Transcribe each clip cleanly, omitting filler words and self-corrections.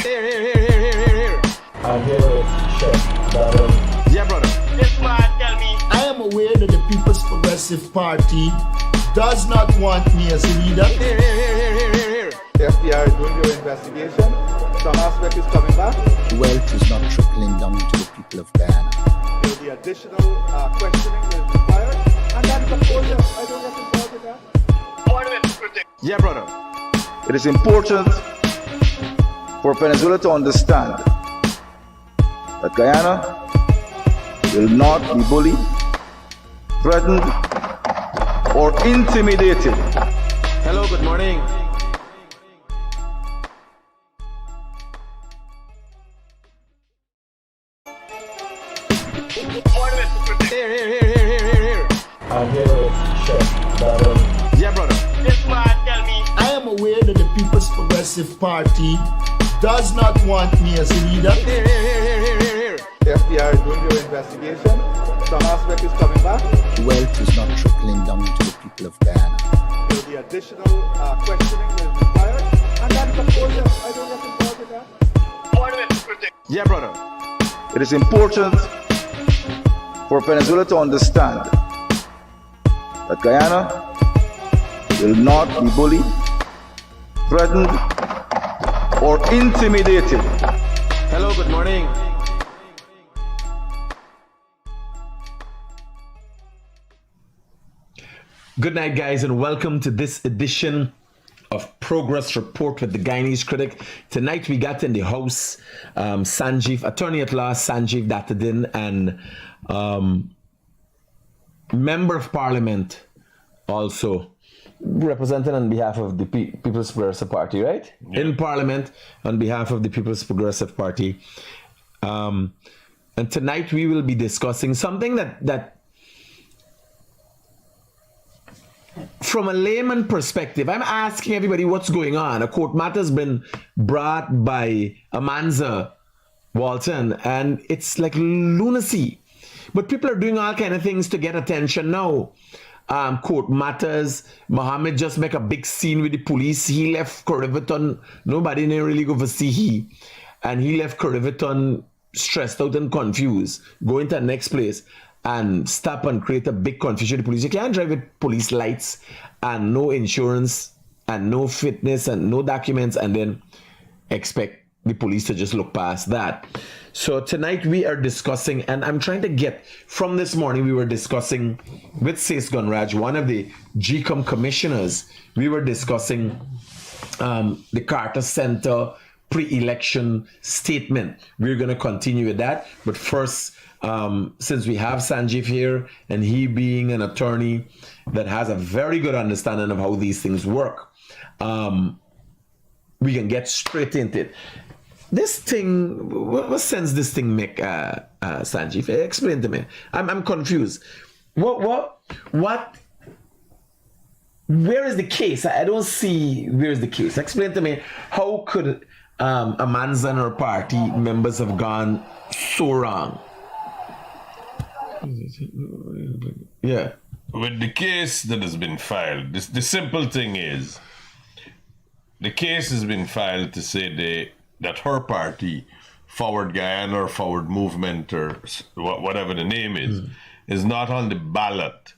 Here. I'm here to check that Yeah, brother. This man tell me. I am aware that the People's Progressive Party does not want me as a leader. Here. The FBI is doing their investigation. Some aspect is coming back. Wealth is not trickling down to the people of Guyana. There will be additional questioning that is required. And that is, of course, I don't get involved with that. Yeah, brother. It is important for Venezuela to understand that Guyana will not be bullied, threatened, or intimidated. Hello, good morning. Here. I'm here to check that Yeah, brother. This man tell me. I am aware that the People's Progressive Party does not want me as a leader. Here. The FBI is doing their investigation. Some aspect is coming back. Wealth is not trickling down to the people of Guyana. There will be additional questioning that is required. And that is, of course, I don't get involved with that. Yeah, brother. It is important for Venezuela to understand that Guyana will not be bullied, threatened, or intimidated. Hello, good morning. Good night, guys, and welcome to this edition of Progress Report with the Guyanese Critic. Tonight we got in the house Sanjeev, attorney at law Sanjeev Dattadin, and member of parliament also representing on behalf of the People's Progressive Party, right? Yeah. In parliament on behalf of the People's Progressive Party. And tonight we will be discussing something that from a layman perspective, I'm asking everybody what's going on. A court matter has been brought by Amanza Walton, and it's like lunacy. But people are doing all kind of things to get attention now. Court matters. Mohammed just make a big scene with the police. He left Corriverton. Nobody didn't really go to see he. And he left Corriverton stressed out and confused. Going to the next place and stop and create a big confusion with the police. You can't drive with police lights and no insurance and no fitness and no documents and then expect the police to just look past that. So tonight we are discussing, and I'm trying to get, from this morning we were discussing with Sais Gunraj, one of the GCOM commissioners, we were discussing the Carter Center pre-election statement. We're going to continue with that. But first, since we have Sanjeev here, and he being an attorney that has a very good understanding of how these things work, we can get straight into it. This thing, what sense this thing make, Sanjeev? Explain to me. I'm confused. What? Where is the case? I don't see where is the case. Explain to me. How could Amanza and her party members have gone so wrong? Yeah. With the case that has been filed, the simple thing is, the case has been filed to say that her party, Forward Guyana or Forward Movement or whatever the name is not on the ballot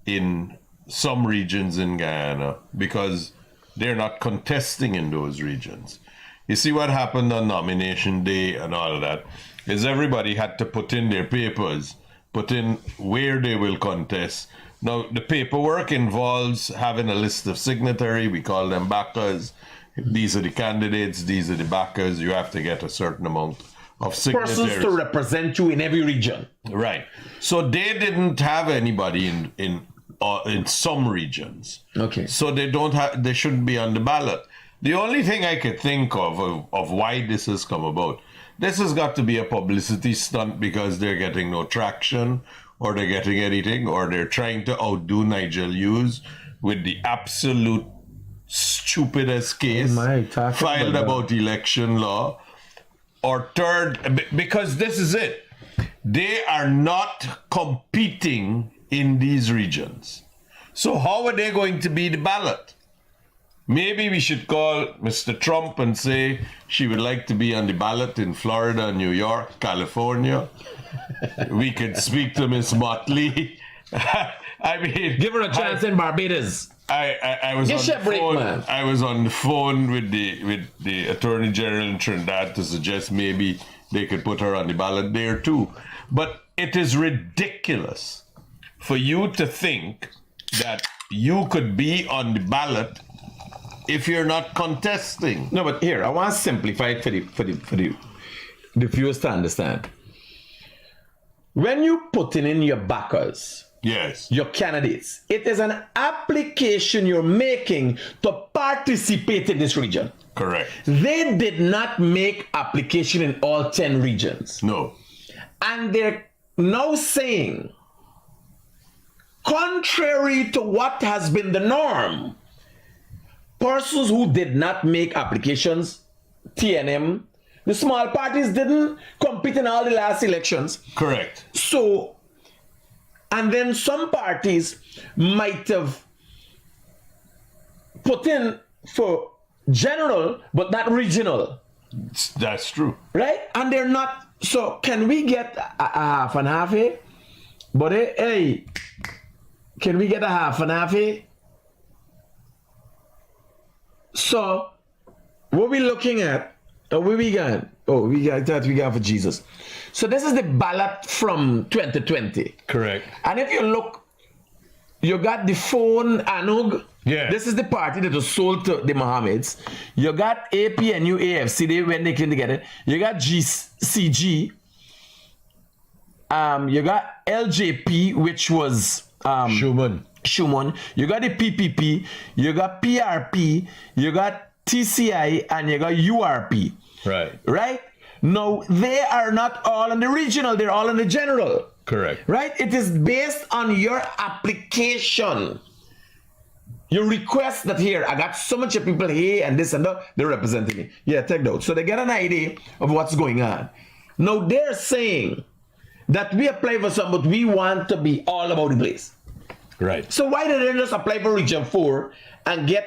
in some regions in Guyana because they're not contesting in those regions. You see what happened on nomination day and all of that is everybody had to put in their papers, put in where they will contest. Now, the paperwork involves having a list of signatory. We call them backers. These are the candidates. These are the backers. You have to get a certain amount of signatories. Persons to represent you in every region. Right. So they didn't have anybody in some regions. Okay. So they shouldn't be on the ballot. The only thing I could think of why this has come about, this has got to be a publicity stunt because they're getting no traction or they're getting anything or they're trying to outdo Nigel Hughes with the absolute stupidest case filed about election law. Or third, because this is it. They are not competing in these regions. So how are they going to be the ballot? Maybe we should call Mr. Trump and say she would like to be on the ballot in Florida, New York, California. We could speak to Miss Motley. I mean, Give her a chance in Barbados. I was Give on she the a break, phone. man. I was on the phone with the Attorney General in Trinidad to suggest maybe they could put her on the ballot there too. But it is ridiculous for you to think that you could be on the ballot if you're not contesting. No, but here I want to simplify it for the viewers to understand. When you put in your backers, Yes. your candidates, it is an application you're making to participate in this region. Correct. They did not make application in all 10 regions. No. And they're now saying, contrary to what has been the norm, persons who did not make applications, TNM, the small parties didn't compete in all the last elections. Correct. So, and then some parties might have put in for general, but not regional, That's true. right? And they're not. So, can we get a half and half here? But hey, can we get a half and half here? So, what we looking at? Where we got? Oh, we got that we got for Jesus. So this is the ballot from 2020. Correct. And if you look, you got the phone Anug. Yeah. This is the party that was sold to the Mohammeds. You got APNU, AFC, they when they came together. You got GCG. You got LJP, which was Schumann. You got the PPP. You got PRP. You got TCI, and you got URP. Right. Right? No, they are not all in the regional, they're all in the general. Correct. Right? It is based on your application. Your request that here, I got so much of people here and this and that, they're representing me. Yeah, take note. So they get an idea of what's going on. Now they're saying that we apply for some, but we want to be all about the place. Right. So why did they just apply for Region 4 and get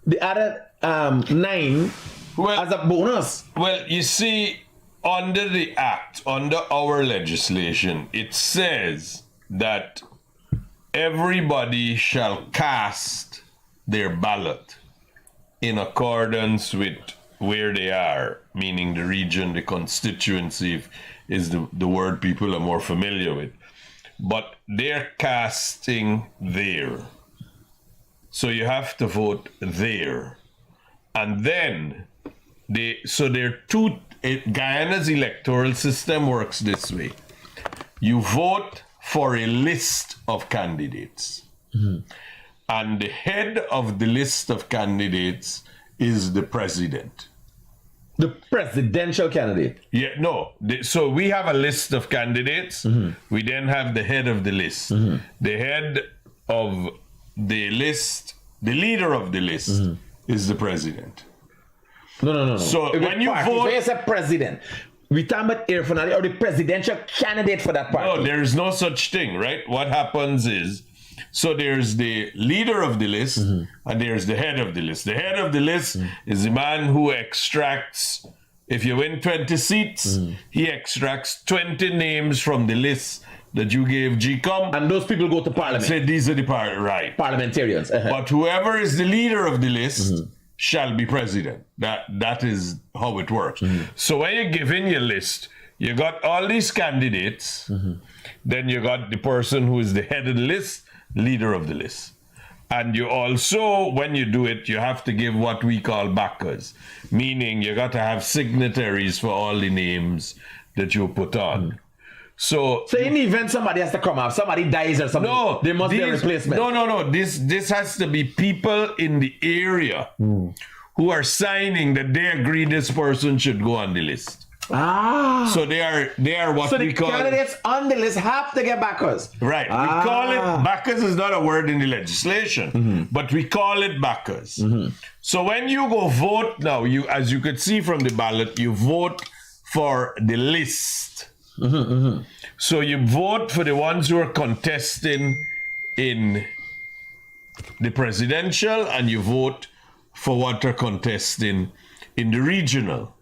the other 9 as a bonus? Well, you see, under the act, under our legislation, it says that everybody shall cast their ballot in accordance with where they are, meaning the region, the constituency is the word people are more familiar with. But they're casting there. So you have to vote there. And then Guyana's electoral system works this way. You vote for a list of candidates. Mm-hmm. And the head of the list of candidates is the president. The presidential candidate. Yeah, no. So we have a list of candidates. Mm-hmm. We then have the head of the list. Mm-hmm. The head of the list, the leader of the list is the president. No. So when you vote, so it's a president. We talk about Irfanali or the presidential candidate for that party. No, there is no such thing, right? What happens is, so there's the leader of the list and there's the head of the list. The head of the list is the man who extracts, if you win 20 seats, he extracts 20 names from the list that you gave GCOM. And those people go to parliament. Say these are the right. Parliamentarians. But whoever is the leader of the list shall be president. That is how it works. So when you give in your list, you got all these candidates, then you got the person who is the head of the list, leader of the list. And you also, when you do it, you have to give what we call backers, meaning you got to have signatories for all the names that you put on. So in the event somebody has to come out, somebody dies or something, there must be a replacement. No. This has to be people in the area who are signing that they agree this person should go on the list. So they are what so we call. So the candidates on the list have to get backers. Right. We call it backers is not a word in the legislation, but we call it backers. So when you go vote now, you, as you could see from the ballot, you vote for the list. So you vote for the ones who are contesting in the presidential, and you vote for what are contesting in the regional.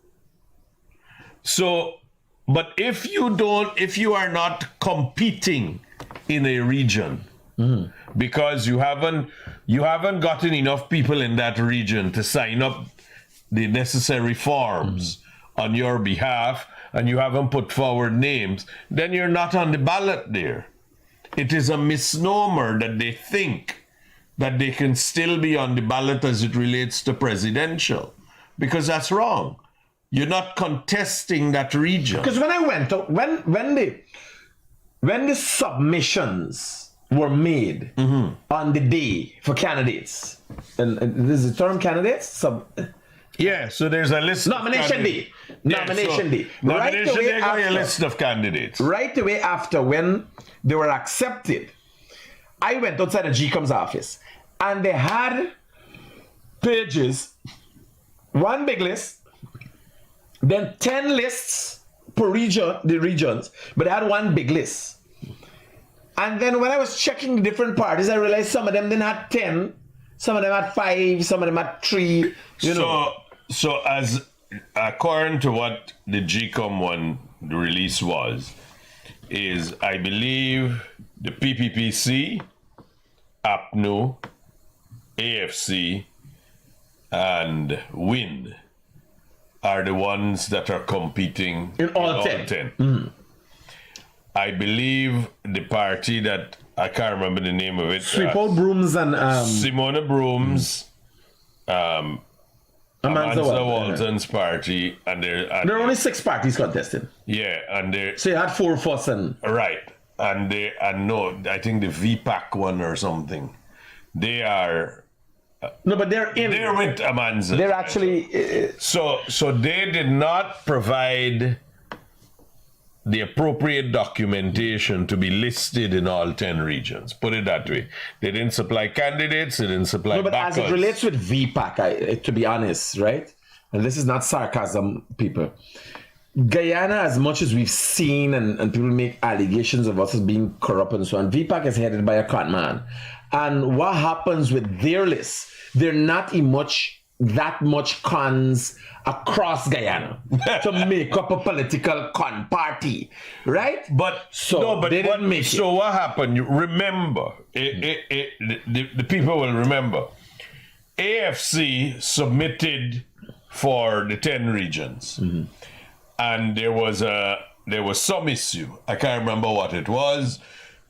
So, but if you are not competing in a region because you haven't gotten enough people in that region to sign up the necessary forms on your behalf, and you haven't put forward names, then you're not on the ballot there. It is a misnomer that they think that they can still be on the ballot as it relates to presidential, because that's wrong. You're not contesting that region. Because when I went to, when the submissions were made on the day for candidates, and this is the term candidates? Yeah, so there's a list. Nomination day. Nomination day. Nomination day got a after, list of candidates. right away after when they were accepted, I went outside of GCOM's office and they had pages, one big list, then 10 lists per region, the regions, but they had one big list. And then when I was checking the different parties, I realized some of them didn't have 10, some of them had 5, some of them had 3, you know. So as according to what the GCOM one, the release was, is I believe the PPPC, APNU, AFC, and WIN are the ones that are competing In all 10. I believe the party that, I can't remember the name of it. Sweepo Brooms and Simona Brooms, Amanza Amanza Walton. Walton's party, and There are only 6 parties contesting. yeah, and they're So you had 4 fuss and right, and no, I think the VPAC one or something. They are no, but they're with Amanza. They're actually So they did not provide the appropriate documentation to be listed in all 10 regions. Put it that way. They didn't supply candidates, they didn't supply no, but backers. as it relates with VPAC, to be honest, right? And this is not sarcasm, people. Guyana, as much as we've seen and people make allegations of us as being corrupt and so on, VPAC is headed by a con man. And what happens with their list, they're not that much cons across Guyana to make up a political con party, right? But they didn't make it. So what happened? You remember, the people will remember. AFC submitted for the 10 regions, and there was some issue. I can't remember what it was.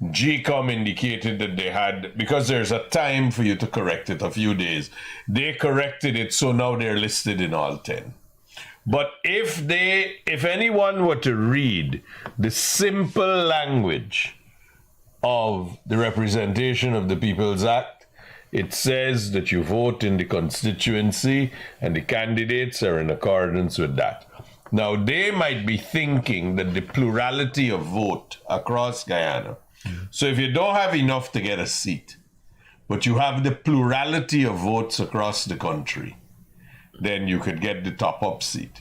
GCOM indicated that they had, because there's a time for you to correct it, a few days. They corrected it, so now they're listed in all 10. But if anyone were to read the simple language of the Representation of the People's Act, it says that you vote in the constituency and the candidates are in accordance with that. Now, they might be thinking that the plurality of vote across Guyana, so if you don't have enough to get a seat, but you have the plurality of votes across the country, then you could get the top-up seat.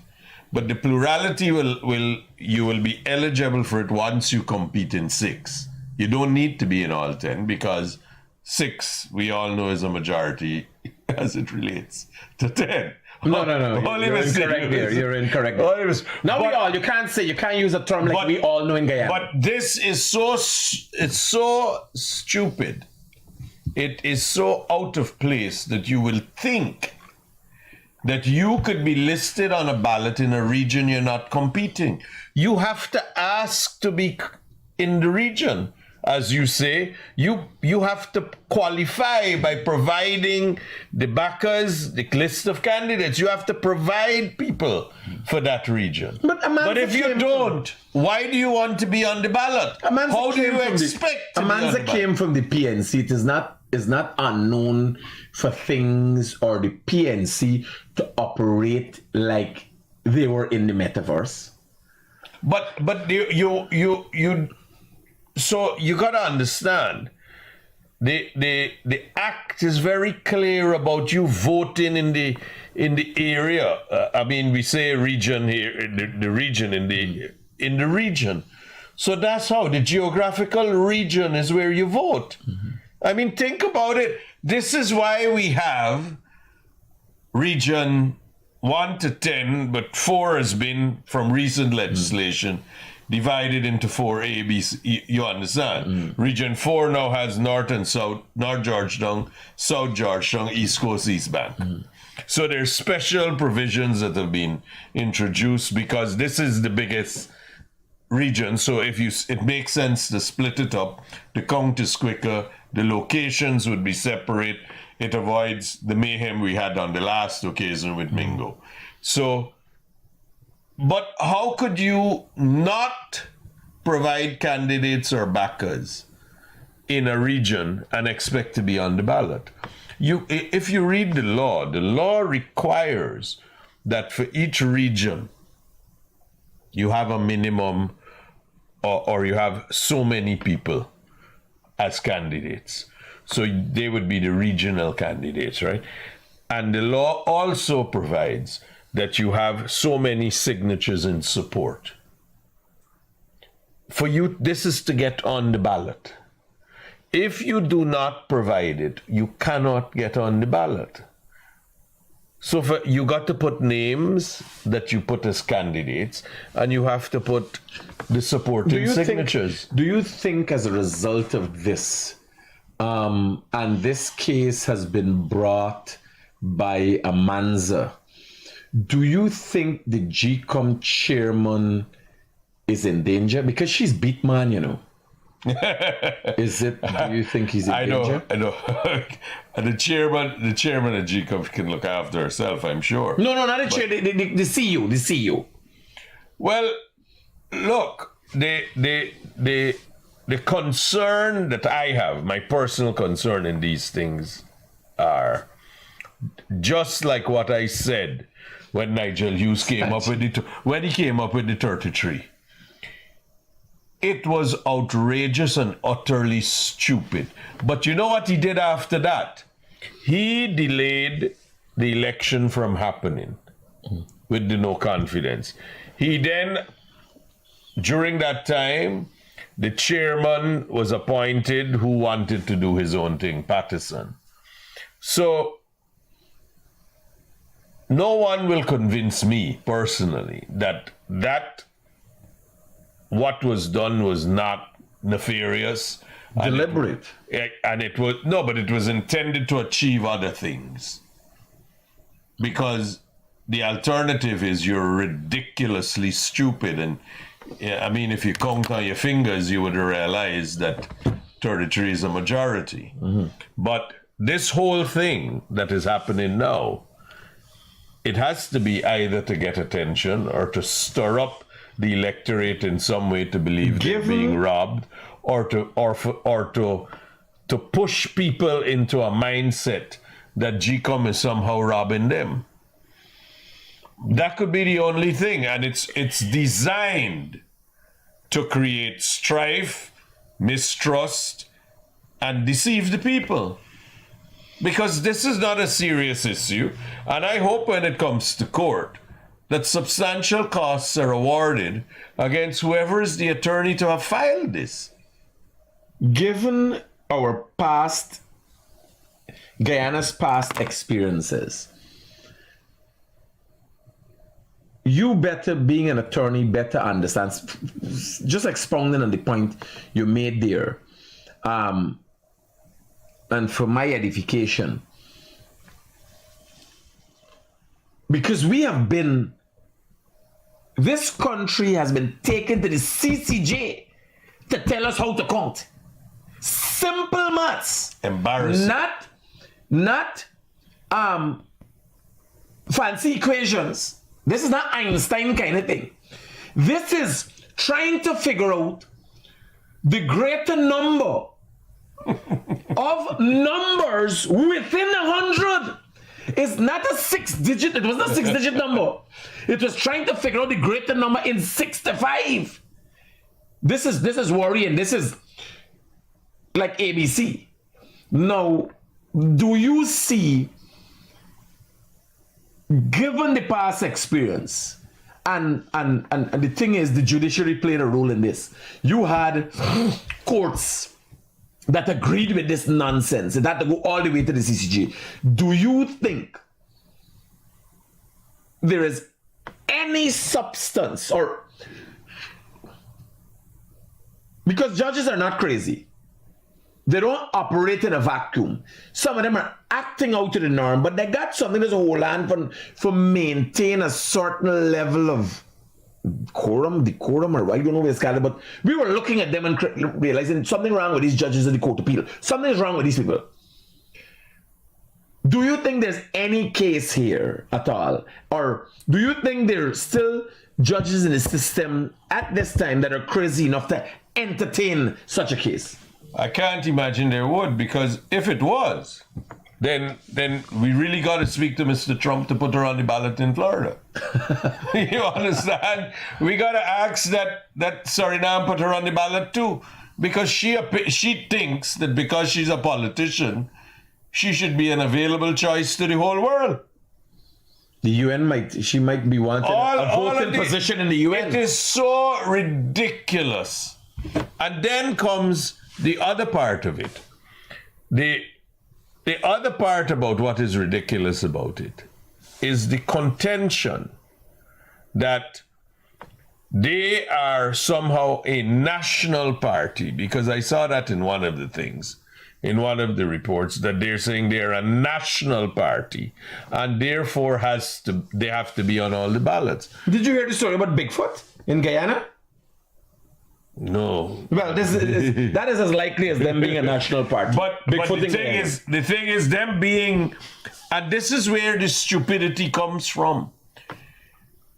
But the plurality you will be eligible for it once you compete in 6. You don't need to be in all 10 because 6, we all know, is a majority as it relates to 10. No. You're incorrect there. You're incorrect there. You can't use a term like we all know in Guyana. But this is so stupid. It is so out of place that you will think that you could be listed on a ballot in a region you're not competing. You have to ask to be in the region. As you say, you have to qualify by providing the backers, the list of candidates. You have to provide people for that region. But if you don't, why do you want to be on the ballot? How do you expect to be on the Amanza ballot? came from the PNC. It is not unknown for things or the PNC to operate like they were in the metaverse. But so you got to understand, the act is very clear about you voting in the area. I mean, we say region here, the region in the region. So that's how the geographical region is where you vote. I mean, think about it. This is why we have region 1 to 10, but 4 has been from recent legislation divided into 4 A, B, C. You understand? Region 4 now has North and South, North Georgetown, South Georgetown, East Coast, East Bank. So there's special provisions that have been introduced because this is the biggest region. So it makes sense to split it up. The count is quicker. The locations would be separate. It avoids the mayhem we had on the last occasion with Mingo. So, but how could you not provide candidates or backers in a region and expect to be on the ballot? If you read the law requires that for each region, you have a minimum or you have so many people as candidates. So they would be the regional candidates, right? And the law also provides that you have so many signatures in support. For you, this is to get on the ballot. If you do not provide it, you cannot get on the ballot. So you got to put names that you put as candidates, and you have to put the supporting signatures. Do you think as a result of this, and this case has been brought by Amanza, do you think the GCOM chairman is in danger? Because she's beat man, you know. Is it? Do you think he's in danger? I know. the chairman of GCOM can look after herself, I'm sure. No, not the chair. The CEO. The CEO. Well, look, the concern that I have, my personal concern in these things, are just like what I said when Nigel Hughes came up with the 33. It was outrageous and utterly stupid. But you know what he did after that? He delayed the election from happening with the no confidence. He then, during that time, the chairman was appointed who wanted to do his own thing, Patterson. So no one will convince me personally that what was done was not nefarious. Deliberate. And it was, no, but it was intended to achieve other things. Because the alternative is you're ridiculously stupid. And I mean, if you count on your fingers, you would realize that 33 is a majority. But this whole thing that is happening now, it has to be either to get attention or to stir up the electorate in some way to believe they're being robbed, or to push people into a mindset that GCOM is somehow robbing them. That could be the only thing, and it's designed to create strife, mistrust, and deceive the people. Because this is not a serious issue, and I hope when it comes to court that substantial costs are awarded against whoever is the attorney to have filed this. Given our Guyana's past experiences, you better, being an attorney, better understand, just expounding on the point you made there, and for my edification, because this country has been taken to the CCJ to tell us how to count. Simple maths. Embarrassing. Not fancy equations. This is not Einstein kind of thing. This is trying to figure out the greater number of numbers within 100. It's not a 6-digit. It was not a 6-digit number. It was trying to figure out the greater number in 65. This is worrying. This is like ABC. Now, do you see, given the past experience, and the thing is, the judiciary played a role in this. You had courts that agreed with this nonsense. It had to go all the way to the CCJ. Do you think there is any substance or because judges are not crazy. They don't operate in a vacuum. Some of them are acting out to the norm, but they got something that's a whole hand for maintain a certain level of decorum, or I don't know what it's called, but we were looking at them and realizing something wrong with these judges in the court of appeal. Something is wrong with these people. Do you think there's any case here at all? Or do you think there's still judges in the system at this time that are crazy enough to entertain such a case? I can't imagine there would, because if it was, then we really got to speak to Mr. Trump to put her on the ballot in Florida. You understand? We got to ask that Suriname put her on the ballot too, because she thinks that because she's a politician, she should be an available choice to the whole world. The UN she might be wanting a voting position in the UN. It is so ridiculous. And then comes the other part of it. The other part about what is ridiculous about it is the contention that they are somehow a national party, because I saw that in one of the things, in one of the reports, that they're saying they're a national party and therefore they have to be on all the ballots. Did you hear the story about Bigfoot in Guyana? No. Well, that is as likely as them being a national party. But the thing is them being, and this is where the stupidity comes from.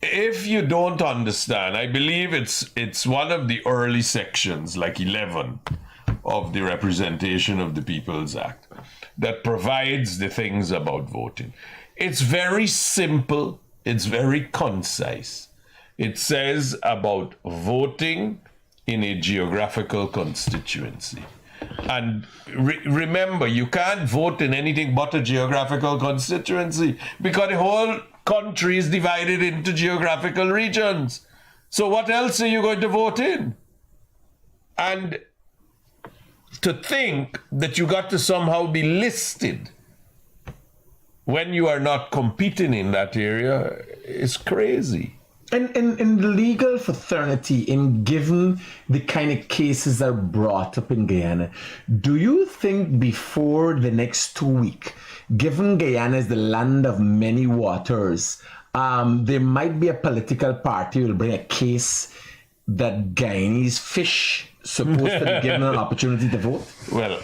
If you don't understand, I believe it's one of the early sections, like 11, of the Representation of the People's Act, that provides the things about voting. It's very simple. It's very concise. It says about voting in a geographical constituency. And remember, you can't vote in anything but a geographical constituency, because the whole country is divided into geographical regions. So what else are you going to vote in? And to think that you got to somehow be listed when you are not competing in that area is crazy. In legal fraternity, in given the kind of cases that are brought up in Guyana, do you think before the next 2 weeks, given Guyana is the land of many waters, there might be a political party who will bring a case that Guyanese fish supposed to be given an opportunity to vote? Well,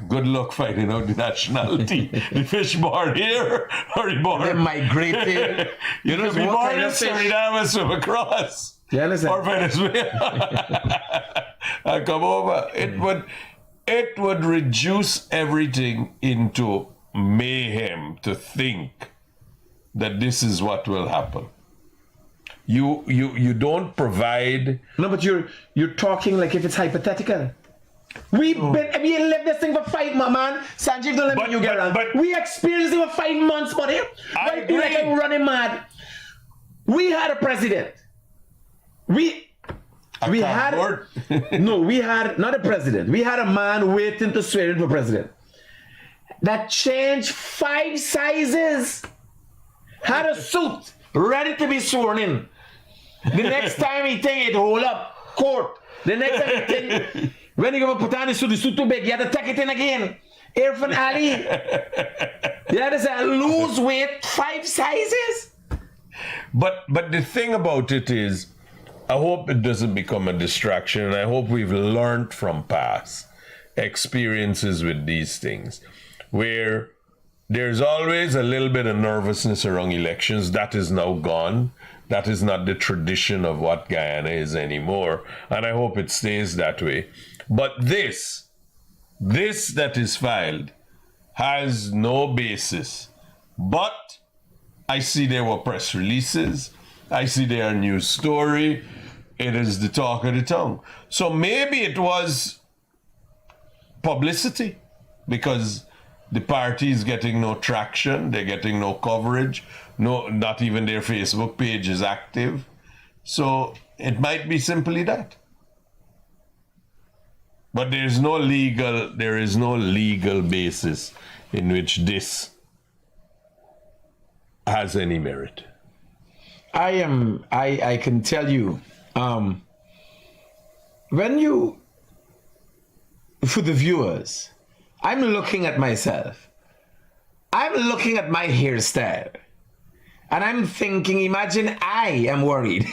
good luck finding out the nationality. The fish born here or the born? They migrated. You know, be born in Suriname and swim across. You understand? Or Venezuela. And come over. It would reduce everything into mayhem to think that this is what will happen. You don't provide. No, but you're talking like if it's hypothetical. We lived this thing for 5 months, man. Sanjeev, don't let me you get around. But we experienced it for 5 months, buddy. Why feel like I'm running mad? We had a president. We had no, we had not a president. We had a man waiting to swear in for president. That changed 5 sizes. Had a suit ready to be sworn in. The next time he think it hold up court. The next time he think when he go put on the suit too big, you have to take it in again. Irfan Ali. You have to say lose weight 5 sizes. But the thing about it is, I hope it doesn't become a distraction, and I hope we've learned from past experiences with these things, where there's always a little bit of nervousness around elections. That is now gone. That is not the tradition of what Guyana is anymore. And I hope it stays that way. But this that is filed has no basis. But I see there were press releases. I see there are news story. It is the talk of the town. So maybe it was publicity, because the party is getting no traction, they're getting no coverage, not even their Facebook page is active. So it might be simply that. But there is no legal basis in which this has any merit. I can tell you, when you, for the viewers, I'm looking at myself. I'm looking at my hairstyle. And I'm thinking, imagine I am worried.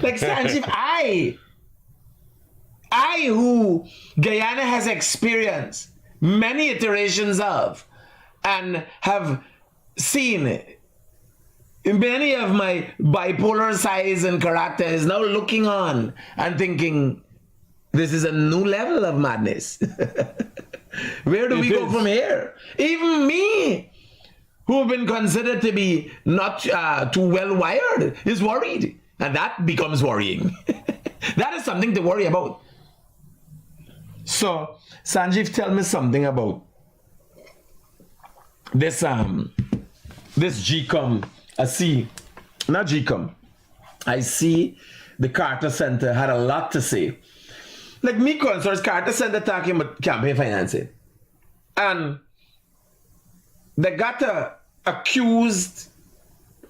Like Sanjeev, I who Guyana has experienced many iterations of and have seen many of my bipolar sides and character is now looking on and thinking, this is a new level of madness. Where do we go from here? Even me, who have been considered to be not too well wired, is worried. And that becomes worrying. That is something to worry about. So, Sanjeev, tell me something about this GCOM. I see the Carter Center had a lot to say. Like me concerns, Carter Center talking about campaign financing. And they got accused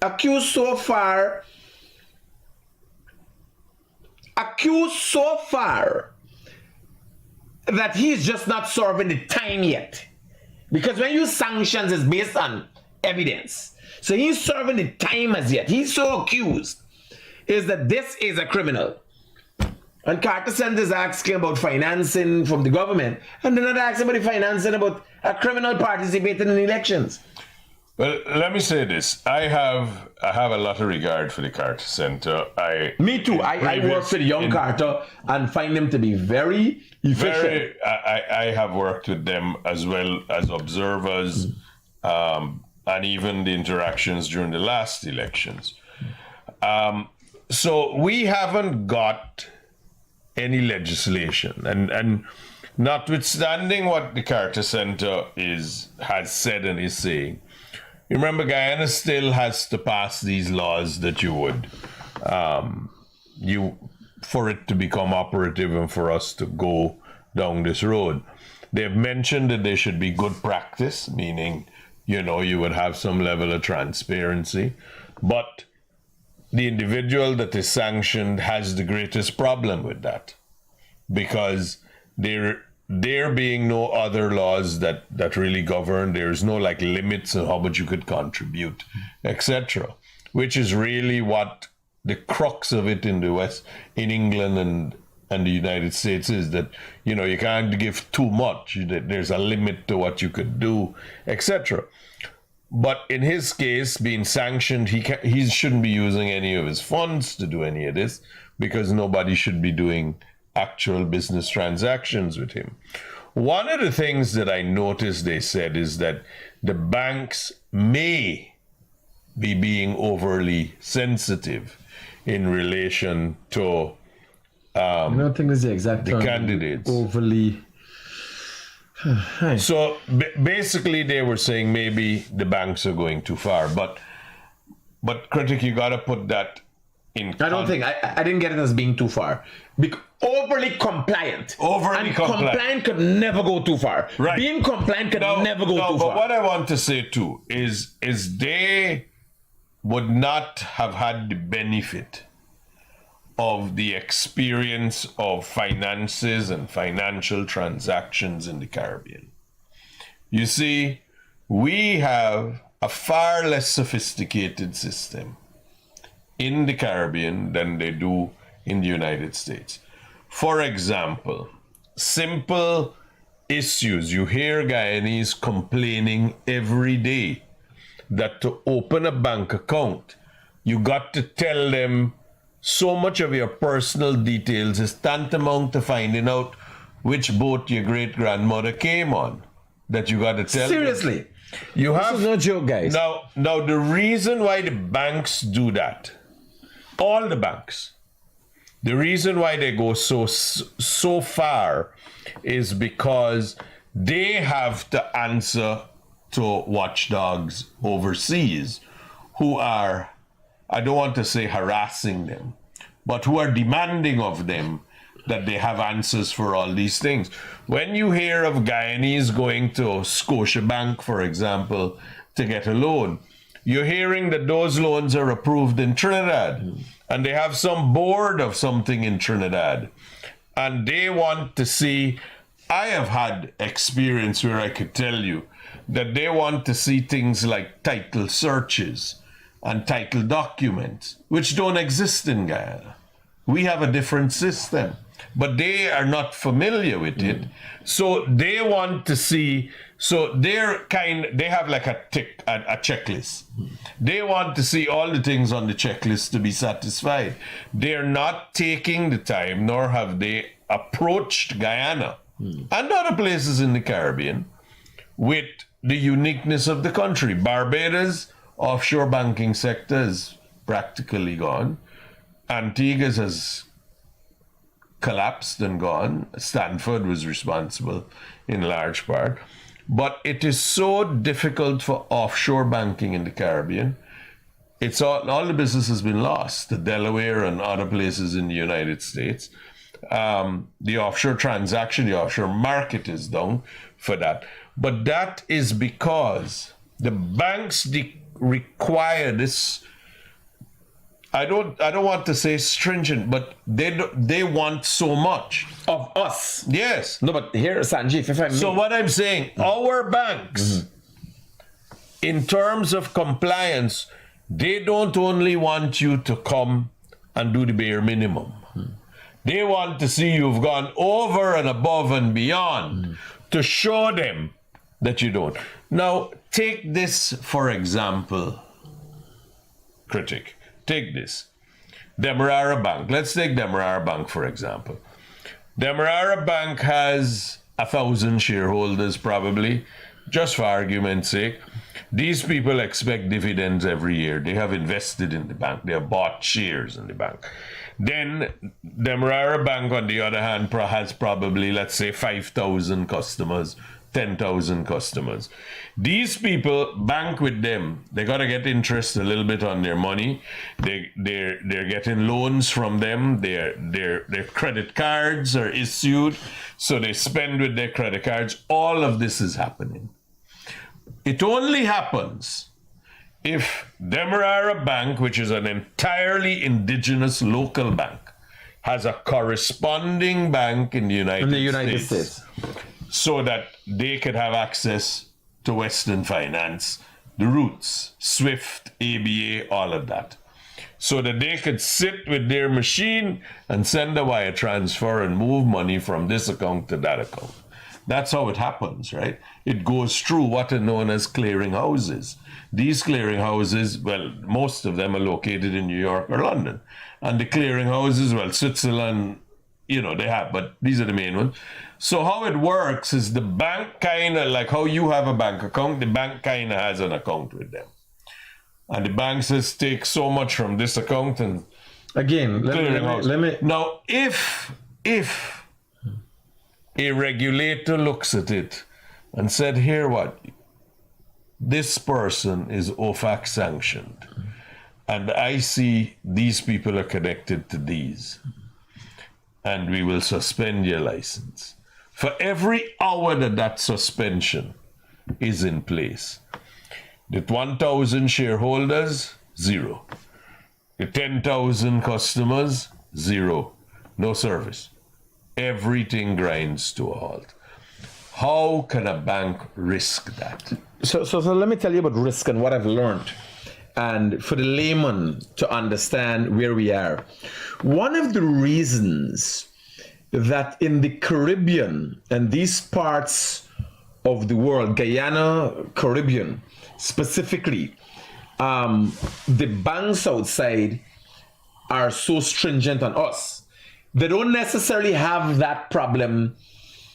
so far that he's just not serving the time yet. Because when you sanctions, it's based on evidence. So he's serving the time as yet. He's so accused is that this is a criminal. And Carter Center is asking about financing from the government, and they're not asking about the financing about a criminal participating in elections. Well, let me say this. I have a lot of regard for the Carter Center. Me too. I work with young Carter and find them to be very efficient. I have worked with them as well as observers, and even the interactions during the last elections. So we haven't got any legislation, and notwithstanding what the Carter Center has said and is saying, remember, Guyana still has to pass these laws that you would, for it to become operative and for us to go down this road. They've mentioned that there should be good practice, meaning, you would have some level of transparency, but the individual that is sanctioned has the greatest problem with that, because there being no other laws that really govern. There's no limits on how much you could contribute, etc., which is really what the crux of it in the West, in England and the United States is, that you can't give too much. There's a limit to what you could do, etc. But in his case, being sanctioned, he shouldn't be using any of his funds to do any of this, because nobody should be doing actual business transactions with him. One of the things that I noticed they said is that the banks may be being overly sensitive in relation to I don't think that's the exact the term. candidates. Overly. So basically, they were saying maybe the banks are going too far, but critic, you got to put that in. I don't think I didn't get it as being too far. Overly compliant. Overly compliant. Compliant could never go too far. Right. Being compliant could never go too but far. what I want to say too is they would not have had the benefit of the experience of finances and financial transactions in the Caribbean. You see, we have a far less sophisticated system in the Caribbean than they do in the United States. For example, simple issues. You hear Guyanese complaining every day that to open a bank account, you got to tell them so much of your personal details is tantamount to finding out which boat your great-grandmother came on, that you got to tell Seriously. them. You have, this is no joke, guys. Now the reason why the banks do that, all the banks, the reason why they go so far is because they have to answer to watchdogs overseas who are, I don't want to say harassing them, but who are demanding of them that they have answers for all these things. When you hear of Guyanese going to Scotiabank, for example, to get a loan, you're hearing that those loans are approved in Trinidad, and they have some board of something in Trinidad, and they want to see. I have had experience where I could tell you that they want to see things like title searches and title documents, which don't exist in Guyana. We have a different system, but they are not familiar with it. So they want to see, so they have like a checklist. They want to see all the things on the checklist to be satisfied. They're not taking the time, nor have they approached Guyana and other places in the Caribbean with the uniqueness of the country. Barbados, offshore banking sector is practically gone. Antigua's has collapsed and gone. Stanford was responsible in large part. But it is so difficult for offshore banking in the Caribbean. It's all the business has been lost to Delaware and other places in the United States. The offshore transaction, the offshore market is down for that. But that is because the banks require this. I don't want to say stringent, but they want so much Of us. Yes. No, but here, Sanjeev, if I may. So what I'm saying, our banks, in terms of compliance, they don't only want you to come and do the bare minimum. They want to see you've gone over and above and beyond to show them that you don't. Now, take this, for example, critic. Take this. Demerara Bank. Let's take Demerara Bank, for example. Demerara Bank has 1,000 shareholders, probably, just for argument's sake. These people expect dividends every year. They have invested in the bank. They have bought shares in the bank. Then Demerara Bank, on the other hand, has probably, let's say, 5,000 customers, 10,000 customers. These people bank with them. They got to get interest a little bit on their money. They're getting loans from them. Their credit cards are issued, so they spend with their credit cards. All of this is happening. It only happens if Demerara Bank, which is an entirely indigenous local bank, has a corresponding bank in the United States. So that they could have access to Western finance, the roots, SWIFT, ABA, all of that. So that they could sit with their machine and send a wire transfer and move money from this account to that account. That's how it happens, right? It goes through what are known as clearing houses. These clearing houses, well, most of them are located in New York or London. And the clearing houses, well, Switzerland, they have, but these are the main ones. So how it works is the bank kind of, like how you have a bank account, the bank kind of has an account with them. And the bank says, take so much from this account and Again, let me. Now, if a regulator looks at it and said, here what, this person is OFAC sanctioned, and I see these people are connected to these, and we will suspend your license. For every hour that suspension is in place, the 1,000 shareholders, 0. The 10,000 customers, 0. No service. Everything grinds to a halt. How can a bank risk that? So let me tell you about risk and what I've learned, and for the layman to understand where we are. One of the reasons that in the Caribbean and these parts of the world, Guyana, Caribbean specifically, the banks outside are so stringent on us. They don't necessarily have that problem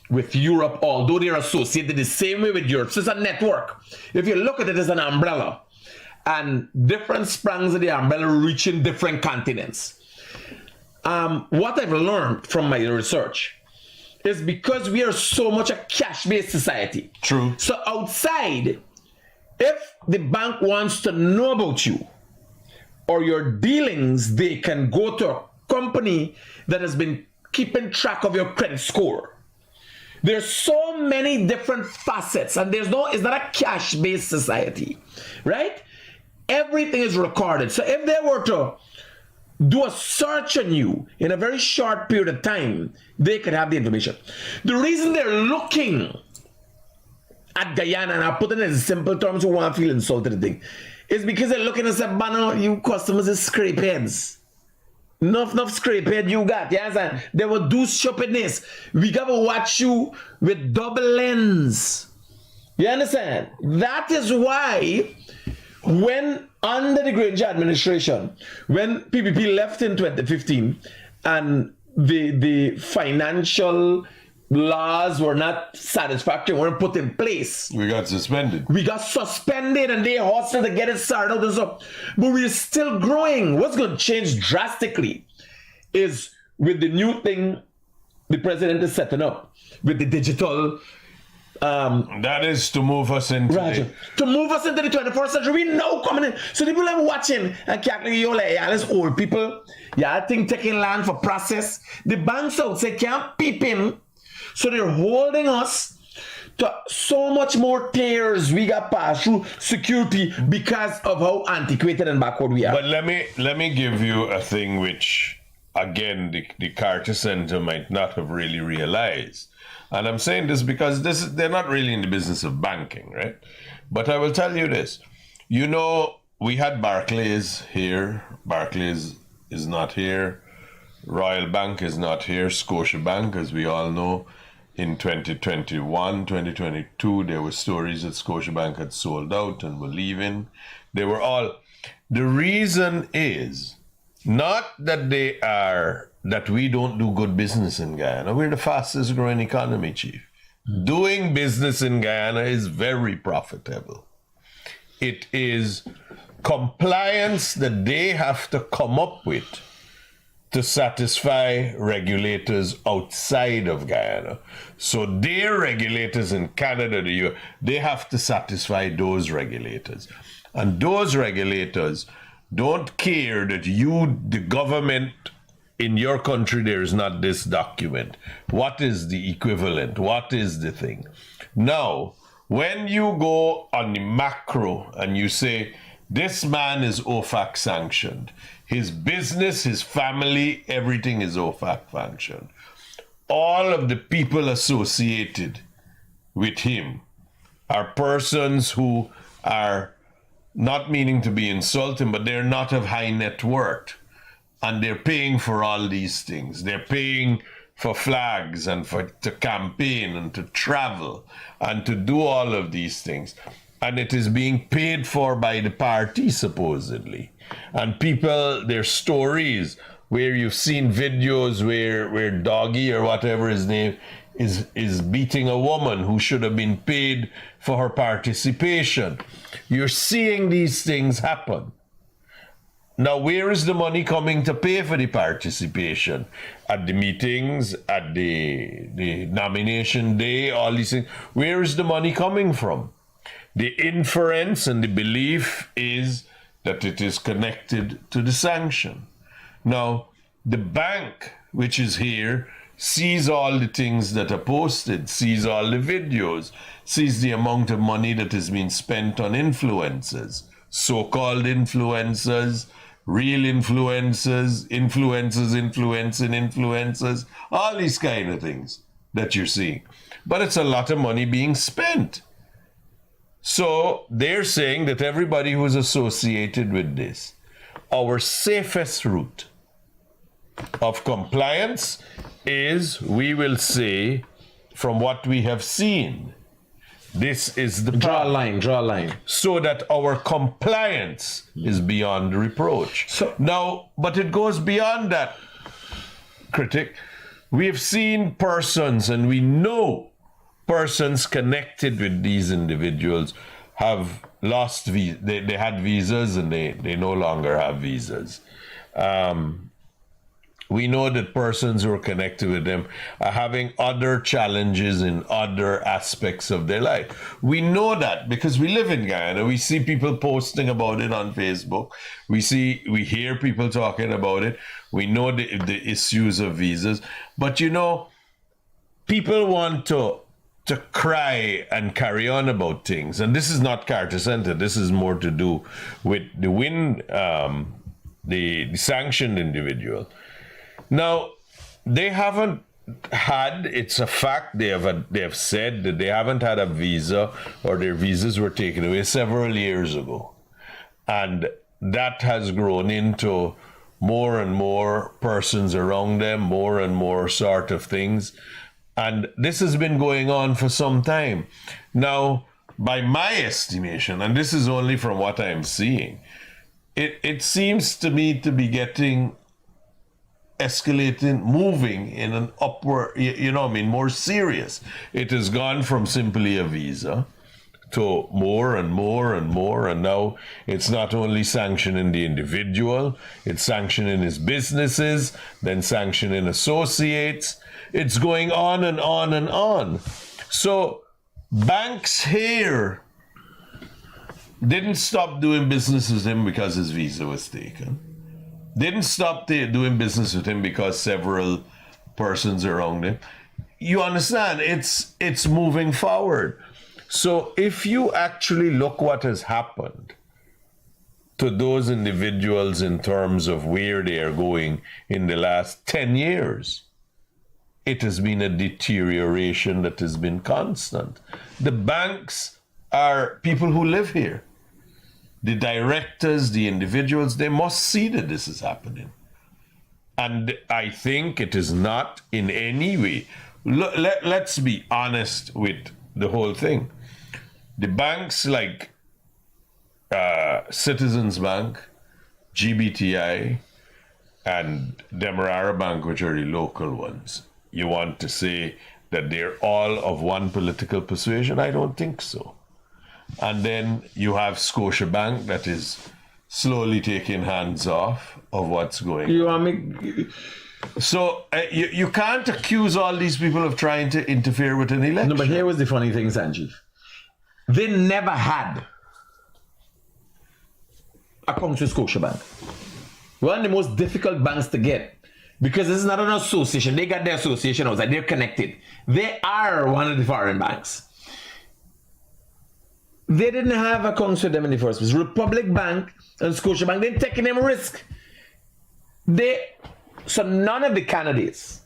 with Europe, although they're associated the same way with Europe. So it's a network. If you look at it as an umbrella, and different sprangs of the umbrella reaching different continents. What I've learned from my research is because we are so much a cash-based society. True. So outside, if the bank wants to know about you or your dealings, they can go to a company that has been keeping track of your credit score. There's so many different facets, and it's not a cash-based society, right? everything is recorded. So if they were to do a search on you in a very short period of time, they could have the information. The reason they're looking at Guyana, and I'll put it in simple terms who want to feel insulted and thing, is because they're looking and say, Bano, you customers is scrapeheads. Enough scrapehead you got. Yes, and they will do stupidness. We gotta watch you with double lens. You understand? That is why when under the Granger administration, when PPP left in 2015 and the financial laws were not satisfactory, weren't put in place. We got suspended. We got suspended and they hustled to get it started out and stuff. But we're still growing. What's going to change drastically is with the new thing the president is setting up with the digital. That is to move us into Roger. To move us into the 21st century. We know coming in. So the people are watching and can't you like, yeah, let's old people. Yeah, I think taking land for process. The banks out say can't peep in. So they're holding us to so much more tears we got passed through security because of how antiquated and backward we are. But let me give you a thing which, again, the Carter Center might not have really realized. And I'm saying this because they're not really in the business of banking, right? But I will tell you this. You know, we had Barclays here. Barclays is not here. Royal Bank is not here. Scotiabank, as we all know. In 2021, 2022, there were stories that Scotiabank had sold out and were leaving. They were all... The reason is not that that we don't do good business in Guyana. We're the fastest growing economy, Chief. Doing business in Guyana is very profitable. It is compliance that they have to come up with to satisfy regulators outside of Guyana. So their regulators in Canada, the US, they have to satisfy those regulators. And those regulators don't care that you, the government in your country, there is not this document. What is the equivalent? What is the thing? Now, when you go on the macro and you say, this man is OFAC sanctioned, his business, his family, everything is OFAC sanctioned. All of the people associated with him are persons who are not meaning to be insulting, but they're not of high net worth. And they're paying for all these things. They're paying for flags and to campaign and to travel and to do all of these things. And it is being paid for by the party, supposedly. And people, their stories, where you've seen videos where Doggy or whatever his name is beating a woman who should have been paid for her participation. You're seeing these things happen. Now, where is the money coming to pay for the participation? At the meetings, at the nomination day, all these things. Where is the money coming from? The inference and the belief is that it is connected to the sanction. Now, the bank, which is here, sees all the things that are posted, sees all the videos, sees the amount of money that is being spent on influencers, so-called influencers, real influencers, influencing influencers, all these kind of things that you're seeing. But it's a lot of money being spent. So they're saying that everybody who's associated with this, our safest route of compliance is, we will say, from what we have seen, this is the Draw a line. so that our compliance is beyond reproach. So now, but it goes beyond that, critic. We have seen persons, and we know persons connected with these individuals have lost they had visas and they no longer have visas. We know that persons who are connected with them are having other challenges in other aspects of their life. We know that because we live in Guyana. We see people posting about it on Facebook. We hear people talking about it. We know the issues of visas. But you know, people want to to cry and carry on about things. And this is not Carter Center. This is more to do with the the sanctioned individual. Now, they haven't had, it's a fact, they have said that they haven't had a visa, or their visas were taken away several years ago. And that has grown into more and more persons around them, more and more sort of things. And this has been going on for some time. Now, by my estimation, and this is only from what I'm seeing, it seems to me to be escalating, moving in an upward, more serious. It has gone from simply a visa to more and more and more, and now it's not only sanctioning the individual, it's sanctioning his businesses, then sanctioning associates. It's going on and on and on. So banks here didn't stop doing business with him because his visa was taken. Didn't stop doing business with him because several persons around him. You understand? It's moving forward. So if you actually look what has happened to those individuals in terms of where they are going in the last 10 years, it has been a deterioration that has been constant. The banks are people who live here. The directors, the individuals, they must see that this is happening. And I think it is not in any way. Let's be honest with the whole thing. The banks like Citizens Bank, GBTI, and Demerara Bank, which are the local ones, you want to say that they're all of one political persuasion? I don't think so. And then you have Scotiabank that is slowly taking hands off of what's going on. So you can't accuse all these people of trying to interfere with an election. No, but here was the funny thing, Sanjeev. They never had accounts with Scotiabank. One of the most difficult banks to get, because this is not an association. They got their association outside. They're connected. They are one of the foreign banks. They didn't have accounts with them in the first place. Republic Bank and Scotiabank, they're taking them risk. So none of the candidates,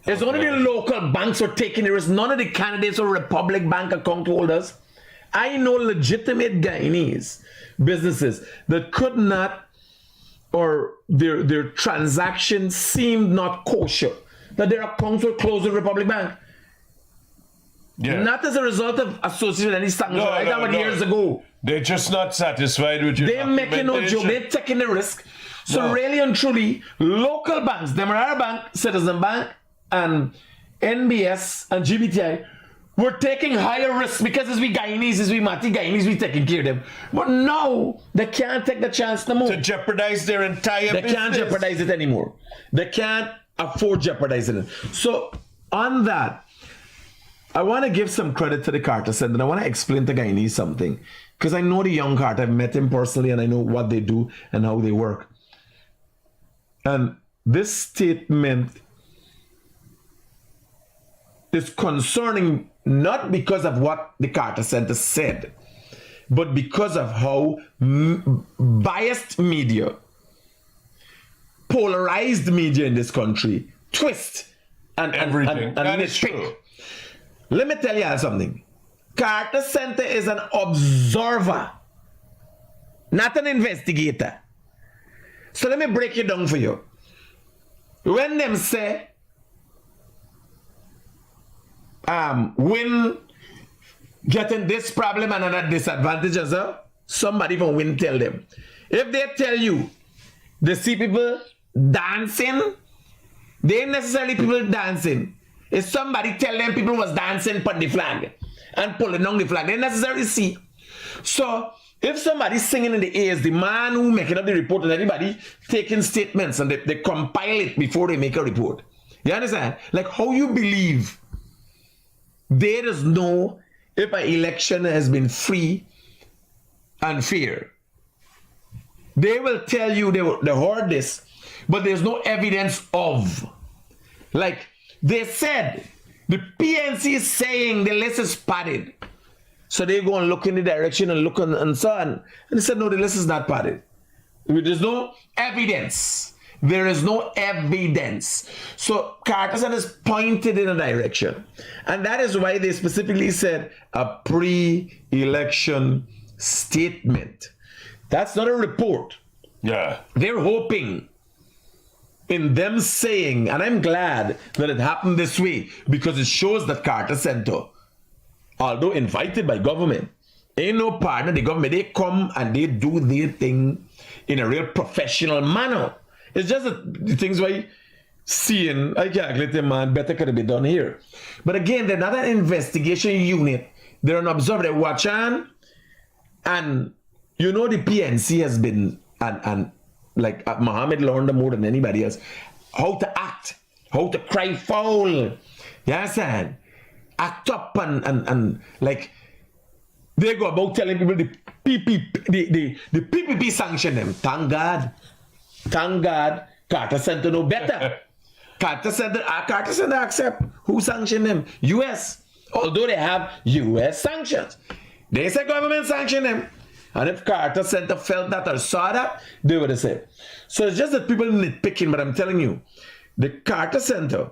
it's only the local banks who are taking the risk. None of the candidates or Republic Bank account holders. I know legitimate Guyanese businesses that could not, or their transactions seemed not kosher, that their accounts were closed with Republic Bank. Yeah. Not as a result of association with any sanctions. Years ago. They're just not satisfied with your They're making no joke. They're taking the risk. So really and truly, local banks, Demerara Bank, Citizen Bank, and NBS and GBTI were taking higher risks because as we Guyanese, as we Mati Guyanese, we taking care of them. But now they can't take the chance no more. To jeopardize their entire business. They can't jeopardize it anymore. They can't afford jeopardizing it. So on that, I want to give some credit to the Carter Center, and I want to explain to Guyanese something. Because I know the young Carter, I've met him personally, and I know what they do and how they work. And this statement is concerning not because of what the Carter Center said, but because of how biased media, polarized media in this country, twist and everything. That is true. Let me tell you something. Carter Center is an observer, not an investigator. So let me break it down for you. When them say, Win getting this problem and another disadvantage as well, somebody from Win tell them. If they tell you they see people dancing, they ain't necessarily people dancing. If somebody tell them people was dancing on the flag and pulling down the flag, they necessarily see. So if somebody's singing in the ears, the man who making up the report and everybody taking statements and they compile it before they make a report. You understand? Like how you believe there is no, if an election has been free and fair, they will tell you they heard this, but there's no evidence of. Like, they said The PNC is saying the list is padded. So they go and look in the direction and look and so on. And they said, no, the list is not padded. There's no evidence. There is no evidence. So Carter Center is pointed in a direction. And that is why they specifically said a pre-election statement. That's not a report. Yeah. They're hoping in them saying, and I'm glad that it happened this way because it shows that Carter Center, although invited by government, ain't no partner the government. They come and they do their thing in a real professional manner. It's just that the things why seeing, I calculate them, man, better could have been done here. But again, they're not an investigation unit. They're an observer. They watch on, and you know the PNC has been, and like Mohammed learned more than anybody else, how to act, how to cry foul. You understand? Act up and like they go about telling people the PPP sanction them. Thank God, Carter Center know better. Carter Center accept who sanctioned them? US. Although they have US sanctions, they say government sanctioned them. And if Carter Center felt that or saw that, they would have said. So it's just that people nitpicking, but I'm telling you, the Carter Center,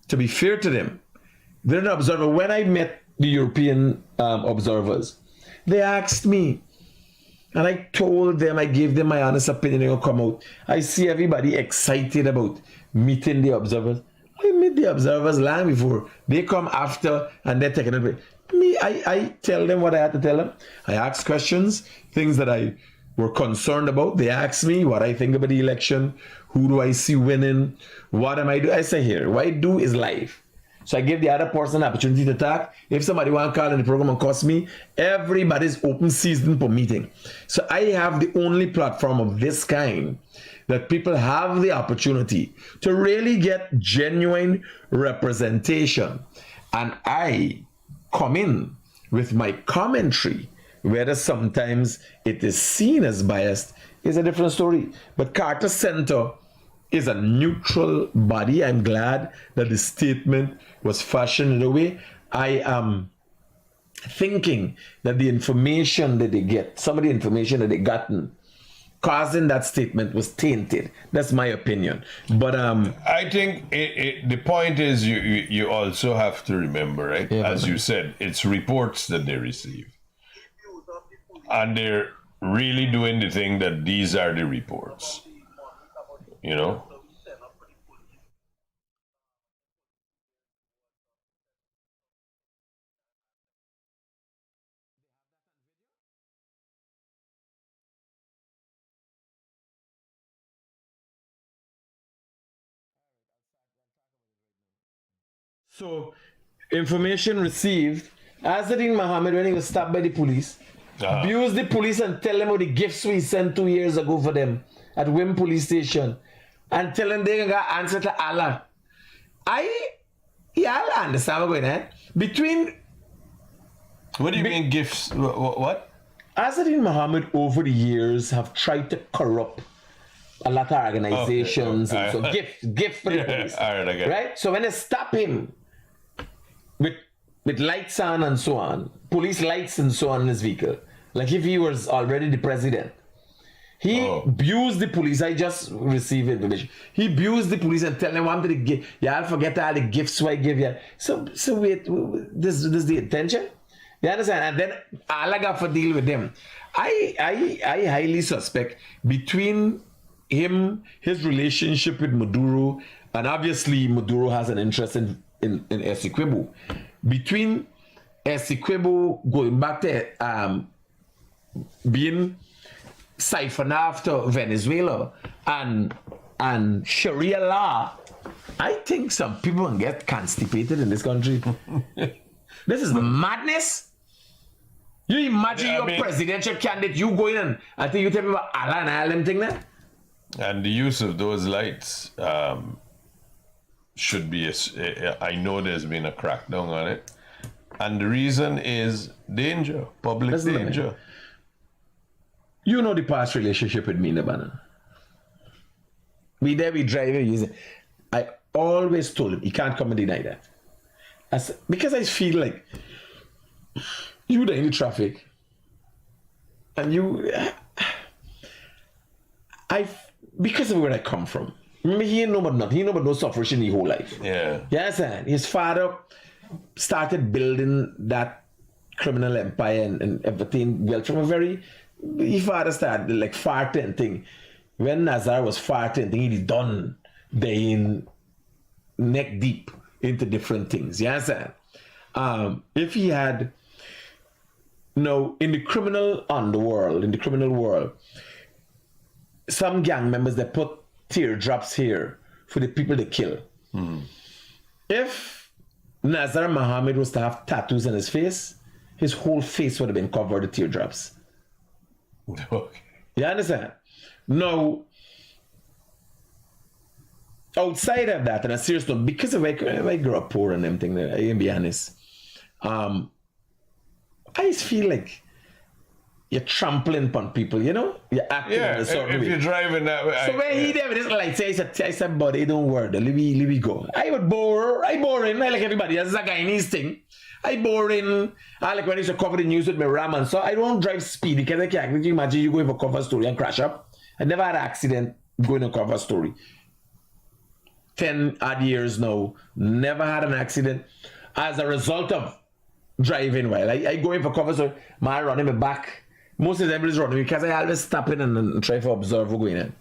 to be fair to them, they're an observer. When I met the European observers, they asked me, and I told them, I gave them my honest opinion, they'll come out. I see everybody excited about meeting the observers. I meet the observers long before. They come after and they're taking it away. Me, I tell them what I had to tell them. I ask questions, things that I were concerned about. They ask me what I think about the election. Who do I see winning? What am I doing? I say here, what I do is life. So I give the other person an opportunity to talk. If somebody want to call in the program and cost me, everybody's open season for meeting. So I have the only platform of this kind that people have the opportunity to really get genuine representation. And I come in with my commentary, whether sometimes it is seen as biased is a different story. But Carter Center is a neutral body. I'm glad that the statement was fashioned in a way. I am thinking that the information that they get, some of the information that they gotten, causing that statement was tainted. That's my opinion. But I think the point is you also have to remember, right? Yeah, as you said, it's reports that they receive. And they're really doing the thing that these are the reports. You know? so, information received, Azzedine Mohammed, when he was stopped by the police, abused the police and tell them how the gifts we sent 2 years ago for them at Wim Police Station, and tell them they got answer to Allah. I understand what's going on. Between What do you mean gifts? What? Azzedine Mohammed over the years have tried to corrupt a lot of organizations. Okay. And so gift for the police. All right, I get it. Right? So when they stop him with lights on and so on, police lights and so on in his vehicle, like if he was already the president, he abused the police. I just received information. He abused the police and tell them wanted to give. Y'all forget all the gifts I give you. So wait, this is the intention. You understand? And then Allah got to deal with them. I highly suspect between him, his relationship with Maduro, and obviously Maduro has an interest in Essequibo. Between Essequibo going back to being siphoned after Venezuela and Sharia law, I think some people can get constipated in this country. This is madness. You imagine your presidential candidate, you go in and I think you tell me about Allah and all them thing there? And the use of those lights should be, I know there's been a crackdown on it. And the reason is danger, public danger. You know the past relationship with me in the banana. We drive it. I always told him, he can't come and deny that. because I feel like you there in the traffic, and because of where I come from. Remember, he ain't know about nothing. He know about no suffering his whole life. Yeah. Yes, sir. His father started building that criminal empire and everything built from a very. His father started like farting thing. When Nazar was farting, he done in neck deep into different things. Yes, sir. If he had in the criminal underworld, in the criminal world, some gang members that put teardrops here for the people they kill. If Nazar Muhammad was to have tattoos on his face, his whole face would have been covered with teardrops. Okay. You understand? Now, outside of that, and a serious note, because of I grew up poor and them thing, I can be honest. I just feel like you're trampling upon people, you're acting in a certain if way. you're driving that way. So when he there with this light, I said, buddy, don't worry, let me go. I bore in, I like everybody, that's a guy in his thing. I bore in, I like when I used to cover the news with my ram, and so I don't drive speed because I can't. Can you imagine you going for cover story and crash up? I never had an accident going to cover story. 10 odd years now, never had an accident as a result of driving well. I go in for cover story, man running me back. Most of them is running because I always stop in and try to observe what's going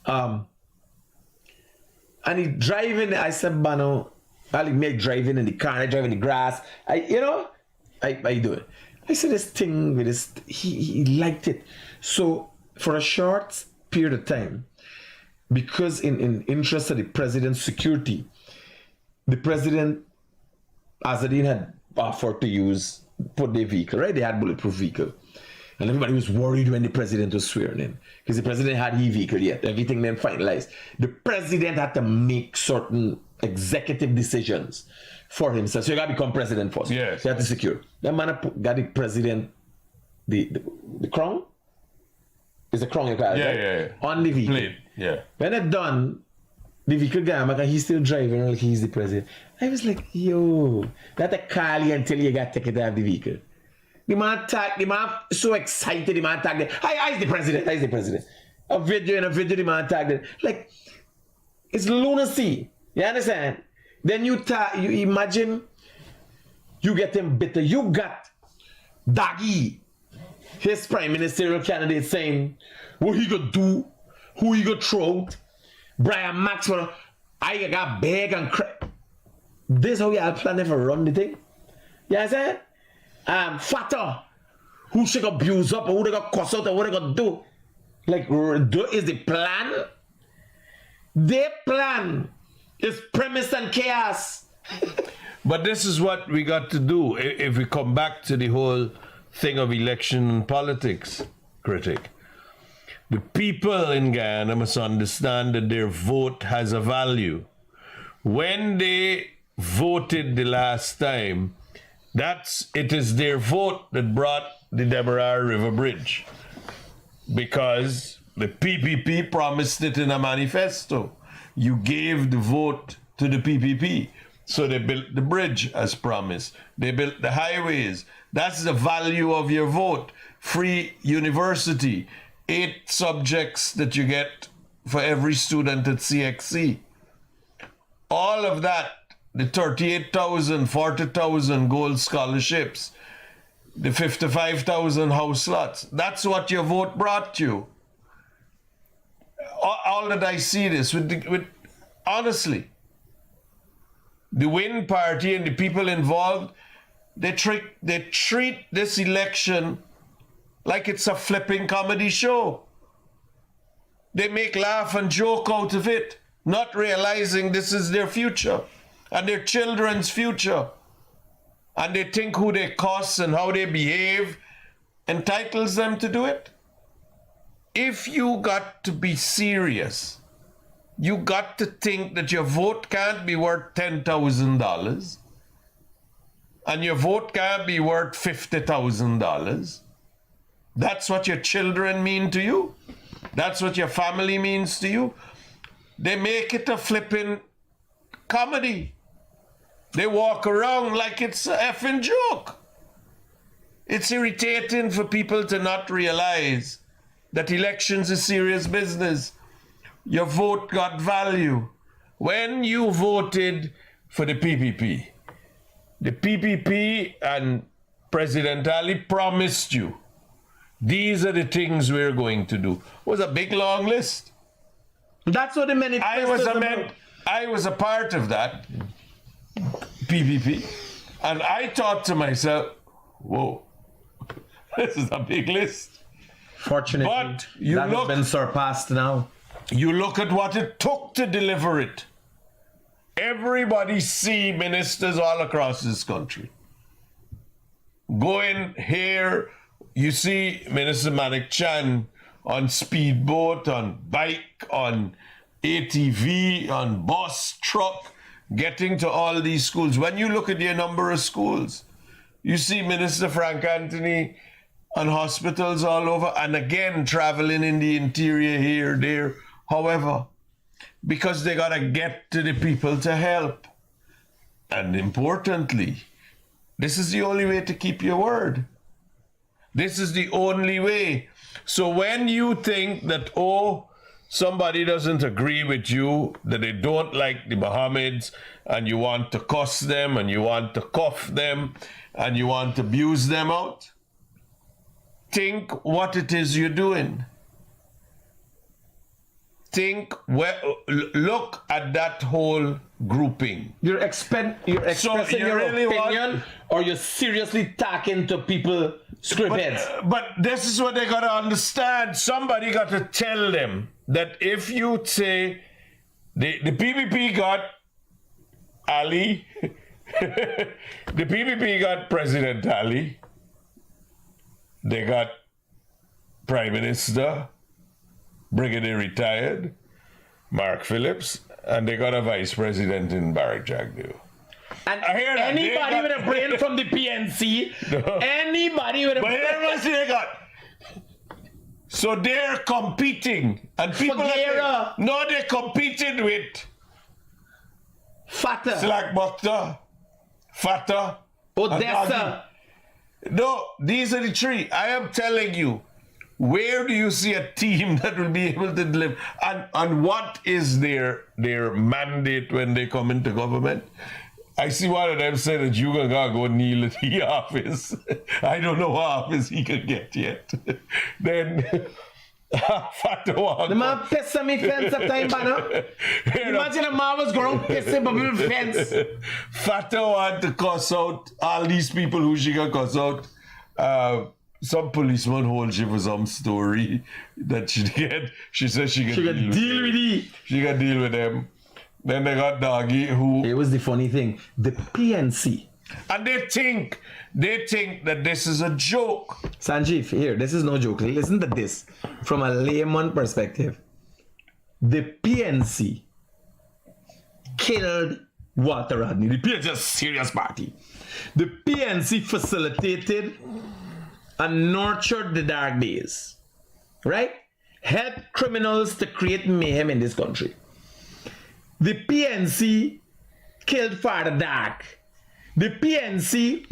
on. And he driving, I said, Bano, I'll make driving in the car, I drive in the grass. I do it. I said this thing with this, he liked it. So for a short period of time, because in interest of the president's security, the president, Azadine had offered to put their vehicle, right? They had bulletproof vehicle. And everybody was worried when the president was swearing in. Because the president had his vehicle yet. Everything then finalized. The president had to make certain executive decisions for himself. So you got to become president first. Yes. You have to secure. That man got the president, the crown? Is the crown you call it? Yeah. On the vehicle. Plate. Yeah. When it done, the vehicle guy, and he's still driving like he's the president. I was like, yo, that a call you until you got ticket to have the vehicle. The man so excited, the man tagged it. I is the president, A video, the man tagged it. Like, it's lunacy. You understand? Then you imagine you get him bitter. You got Daggy, his prime ministerial candidate, saying what he gonna do, who he gonna throw out. Brian Maxwell, I got beg and cry. This how y'all planning for run the thing. You understand? Fatter, who should abuse up, or who they got cuss out, or what they got do. Like, is the plan? Their plan is premise and chaos. But this is what we got to do if we come back to the whole thing of election and politics, critic. The people in Guyana must understand that their vote has a value. When they voted the last time, it is their vote that brought the Demerara River Bridge, because the PPP promised it in a manifesto. You gave the vote to the PPP, so they built the bridge as promised. They built the highways. That's the value of your vote. Free university, 8 subjects that you get for every student at CXC. All of that. The 38,000, 40,000 gold scholarships, the 55,000 house slots. That's what your vote brought you. All that I see this with honestly, the Win Party and the people involved, they treat this election like it's a flipping comedy show. They make laugh and joke out of it, not realizing this is their future and their children's future. And they think who they cuss and how they behave entitles them to do it. If you got to be serious, you got to think that your vote can't be worth $10,000 and your vote can't be worth $50,000. That's what your children mean to you. That's what your family means to you. They make it a flipping comedy. They walk around like it's a effing joke. It's irritating for people to not realize that elections is serious business. Your vote got value. When you voted for the PPP and President Ali promised you, these are the things we're going to do. It was a big long list. That's what the manifesto I was a part of that PPP, and I thought to myself, whoa, this is a big list. Fortunately, But you that look- has been surpassed now. You look at what it took to deliver it. Everybody see ministers all across this country. Going here, you see Minister Manik Chan on speedboat, on bike, on ATV, on bus, truck, getting to all these schools. When you look at the number of schools, you see Minister Frank Anthony on hospitals all over, and again traveling in the interior here, there. However, because they gotta get to the people to help. And importantly, this is the only way to keep your word. This is the only way. So when you think that, oh, somebody doesn't agree with you, that they don't like the Mohammeds, and you want to cuss them, and you want to cuff them, and you want to abuse them out, think what it is you're doing. Look at that whole grouping. You're expressing you your really opinion, or you're seriously talking to people scriptheads. But this is what they gotta understand. Somebody got to tell them that if you say the PPP got Ali, the PPP got President Ali, they got Prime Minister, Brigadier retired, Mark Phillips, and they got a Vice President in Barrack Jagdew. And I hear that. anybody They with got- a brain from the PNC, anybody with a But brain. here what they got. So they're competing, and people Fagera. no, they're competing with Fatter, Slack Buckter, Fata, Odessa. No, these are the three. I am telling you, where do you see a team that will be able to deliver? And what is their mandate when they come into government? I see one of them say that you gonna go kneel at the office. I don't know what office he can get yet. Then Fata The man pissed on me fence at time, banner. Imagine a man was going pissing on me fence. Fata want to cuss out all these people who she can cuss out. Some policeman hold she for some story that she get. She said she can Deal with it. She can deal with them. Then they got Doggy who, It was the funny thing. The PNC. and they think that this is a joke. Sanjeev, here, this is no joke. Listen to this from a layman perspective. The PNC killed Walter Rodney. The PNC is a serious party. The PNC facilitated and nurtured the dark days, right? Helped criminals to create mayhem in this country. The PNC killed Father Dark. The PNC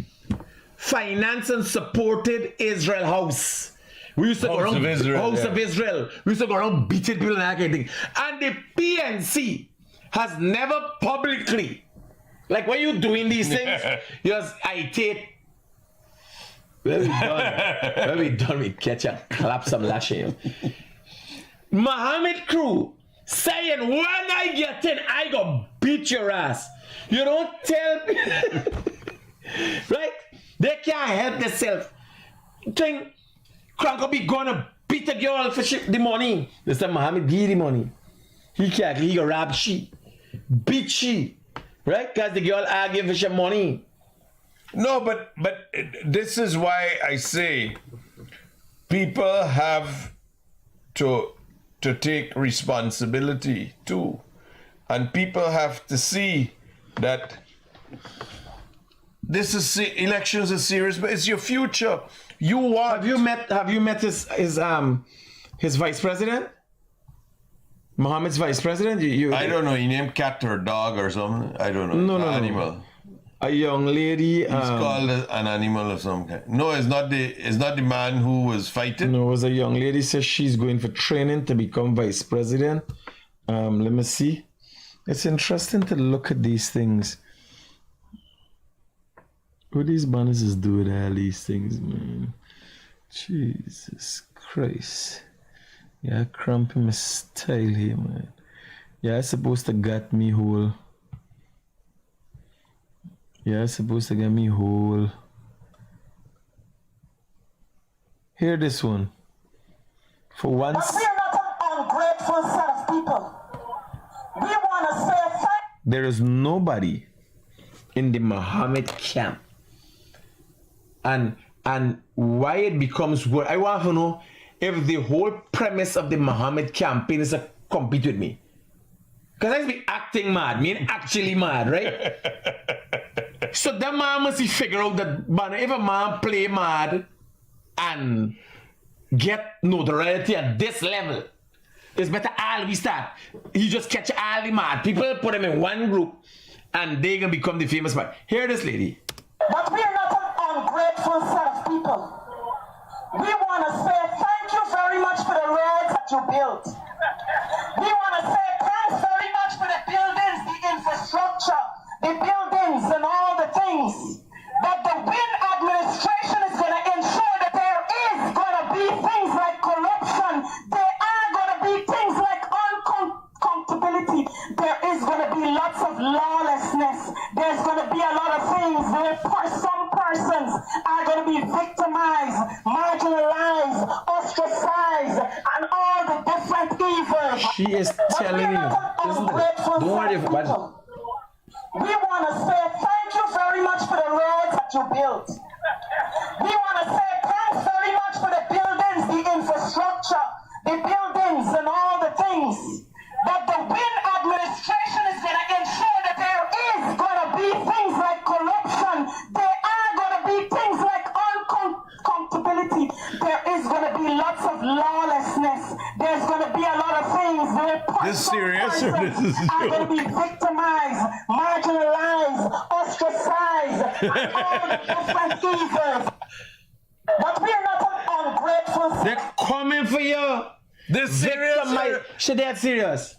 financed and supported Israel House. We used to go House around of Israel, House yeah. of Israel. We used to go around beating people and that kind of thing. And the PNC has never publicly, like when you're doing these things, you just agitate. When we done, we catch and clap some lashing. Mohammed crew saying, when I get in, I go beat your ass. You don't tell me. Right? They can't help themselves. Think, Cranko be gonna beat a girl for the money. This time Mohammed give the money. He can't, he go rob she. Beat she. Right? Because the girl arguing for some money. No, but this is why I say people have to take responsibility too, and people have to see that this is elections are serious, but it's your future. You want. Have you met his vice president? Mohammed's vice president? I don't know. He named cat or dog or something. I don't know. No. Animal. a young lady. He's called an animal of some kind. No, it's not the man who was fighting. No, it was a young lady. Says she's going for training to become vice president. Let me see. It's interesting to look at these things. What these bonuses do with all these things, man? Jesus Christ. Yeah, cramping my style here, man. Yeah, it's supposed to get me whole. Yeah, it's supposed to get me whole. Hear this one. For once. But we are not an ungrateful set of people. We want to say thank There is nobody in the Muhammad camp. And why it becomes what I want to know if the whole premise of the Muhammad campaign is to compete with me. Because I be acting mad, me actually mad, right? So that man must figure out that man, if a man play mad and get notoriety at this level, it's better all we start. He just catch all the mad people, put them in one group, and they can become the famous man. Hear this lady. But we are not an ungrateful set of people. We want to say thank you very much for the roads that you built. We want to say thanks very much for the buildings, the infrastructure, the buildings and all the things. But the Win administration is going to ensure that there is going to be things like corruption. There are going to be things like uncountability. There is going to be lots of lawlessness. There's going to be a lot of things where some persons are going to be victimized, marginalized, ostracized, and all the different evils. She is telling you. Don't worry about it. We want to say thank you very much for the roads that you built. We want to say thanks very much for the buildings, the infrastructure, the buildings and all the things. But the Win administration is going to ensure that there is going to be things like corruption. There are going to be things like uncountability. There is going to be lots of lawlessness. There's going to be a lot of things where This serious or this is a are going to joke? be victimized, marginalized, ostracized, and all the different evils. But we are not an ungrateful. They're coming for you. This serious? or- She dead serious.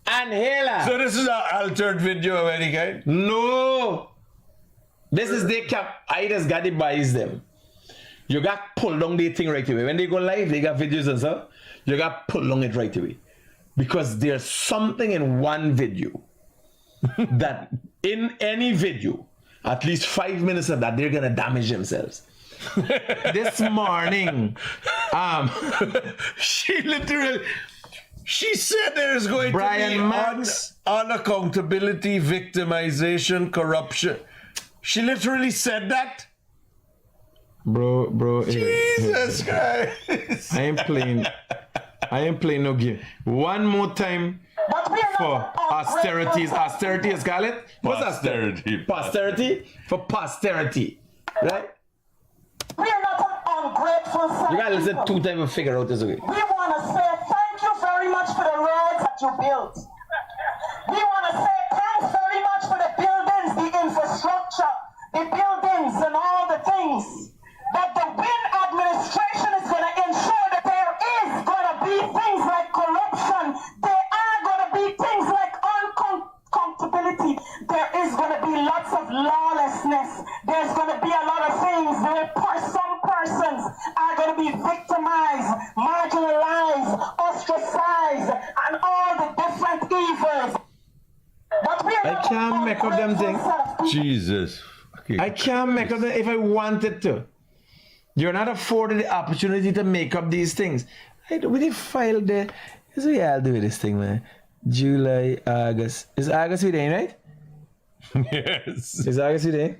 And Hela. So this is an altered video of any kind? No. This is they cap. I just got it buys them. You got pull down the thing right away. When they go live, they got videos and stuff. You got pull down it right away. Because there's something in one video that in any video, at least 5 minutes of that, they're gonna damage themselves. This morning, She said there's going Brian to be Max. unaccountability, victimization, corruption. She literally said that? bro. Jesus Christ. I ain't playing no game. One more time But we are for not an austerities. ungrateful. Austerity is called it? What's austerity? Posterity. Posterity for posterity. Right? We are not an ungrateful. You gotta listen 2 times to figure out this, okay? We want to say thank you very much for the roads that you built. We want to say thanks very much for the buildings, the infrastructure, the buildings and all the things. But the Win administration is going to ensure that there is going to be things like corruption. There are going to be things like uncountability. There is going to be lots of lawlessness. There's going to be a lot of things where some persons are going to be victimized, marginalized, ostracized, and all the different evils. But we are I not can't make up them things. Jesus. Okay. I can't make up them if I wanted to. You're not afforded the opportunity to make up these things. We did file there. This is what y'all do with this thing, man. July, August. Is August with right? Yes. Is August with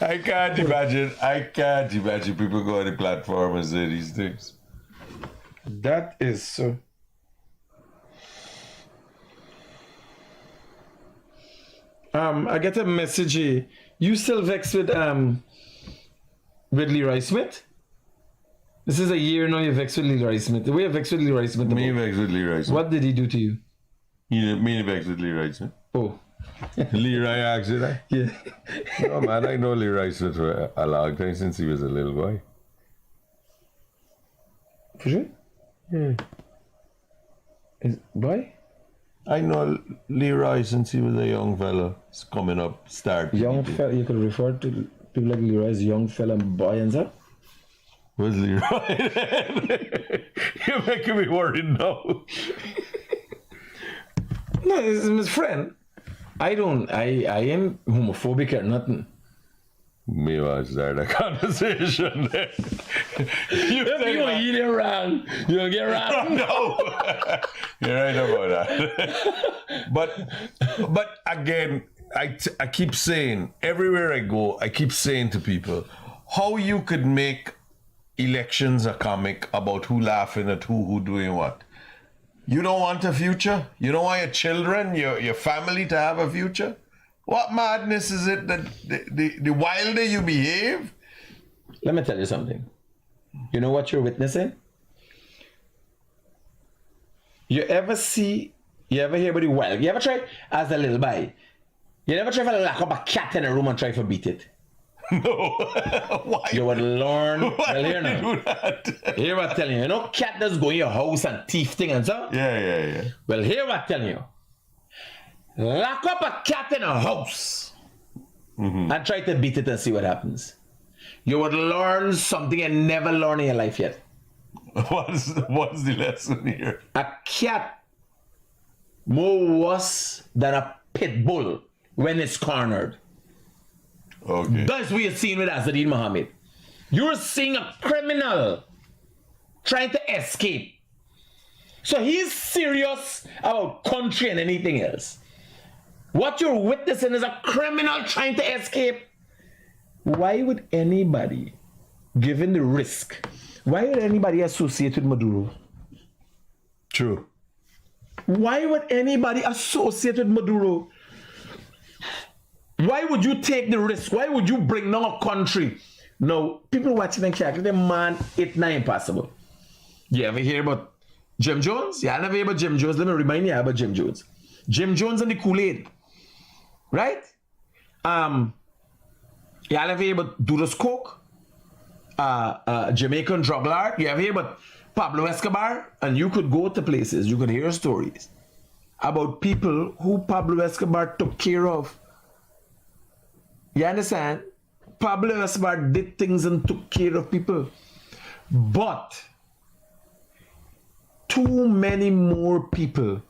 I can't imagine people go on the platform and say these things. That is so. I get a message here. You still vexed with Leroy Smith? This is a year now you're vexed with Leroy Smith. The way you're vexed with Leroy Smith. Me about- vexed with Leroy Smith. What did he do to you? Me vexed with Leroy Smith. Oh, Leroy asked you that? Yeah. No, man, I know Leroy Smith for a long time since he was a little boy. For sure? Yeah. Boy? I know Leroy since he was a young fella. He's coming up, start. Young fella, you could refer to people like Leroy as young fella and boy and stuff? Where's Leroy? You're making me worried now. No, this is his friend. I am homophobic or nothing. Me was there, the conversation there. You If you that. eat it wrong, you'll get wrong. No, you're right about that. but again, I keep saying, everywhere I go, I keep saying to people, how you could make elections a comic about who laughing at who doing what. You don't want a future? You don't want your children, your family to have a future? What madness is it that the wilder you behave? Let me tell you something. You know what you're witnessing? You ever hear about the wild? You ever try, as a little boy, you never try to lock up a cat in a room and try to beat it? No. Why? You would learn. Why Well, here would now. you do that? Here what I'm telling you. You know cat that's go in your house and thief thing and so? Yeah. Well, here what I'm telling you. Lock up a cat in a house and try to beat it and see what happens. You would learn something you never learned in your life yet. What's the lesson here? A cat more worse than a pit bull when it's cornered. Okay. That's what you're seeing with Azadeen Mohammed. You're seeing a criminal trying to escape. So he's serious about country and anything else. What you're witnessing is a criminal trying to escape. Why would anybody, given the risk, why would anybody associate with Maduro? True. Why would anybody associate with Maduro? Why would you take the risk? Why would you bring down a country? No, people watching and calculating, man, it's not impossible. You ever hear about Jim Jones? Yeah, I never hear about Jim Jones. Let me remind you about Jim Jones. Jim Jones and the Kool-Aid. Right? You ever hear about Dudas Coke? Jamaican drug lord? You ever hear about Pablo Escobar? And you could go to places, you could hear stories about people who Pablo Escobar took care of. You understand? Pablo Escobar did things and took care of people. But too many more people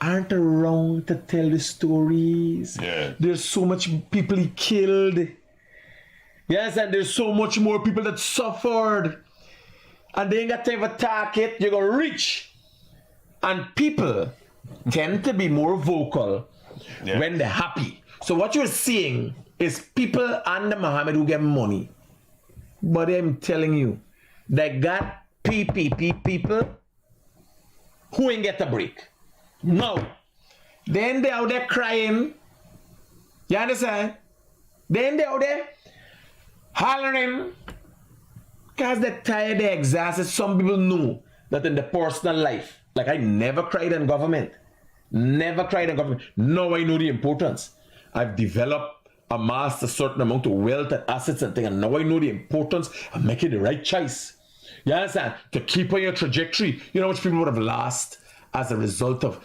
aren't around to tell the stories. Yeah. There's so much people he killed. Yes, and there's so much more people that suffered. And they ain't got time to talk it. You're gonna reach. And people tend to be more vocal when they're happy. So what you're seeing is people under Muhammad who get money. But I'm telling you, they got PPP people who ain't get a break. No. Then they out there crying. You understand? Then they out there hollering. Because they're tired, they're exhausted. Some people know that in the personal life, like I never cried in government. Never cried in government. Now I know the importance. I've developed, amassed a certain amount of wealth and assets and things, and now I know the importance of making the right choice. You understand? To keep on your trajectory. You know how much people would have lost as a result of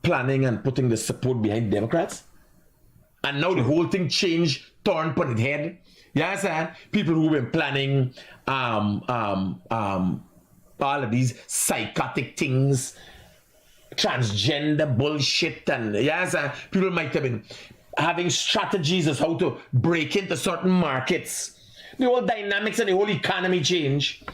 planning and putting the support behind Democrats? And now the whole thing changed, turned on its head. You understand? People who've been planning all of these psychotic things, transgender bullshit, and you understand? People might have been having strategies as how to break into certain markets. The whole dynamics and the whole economy change.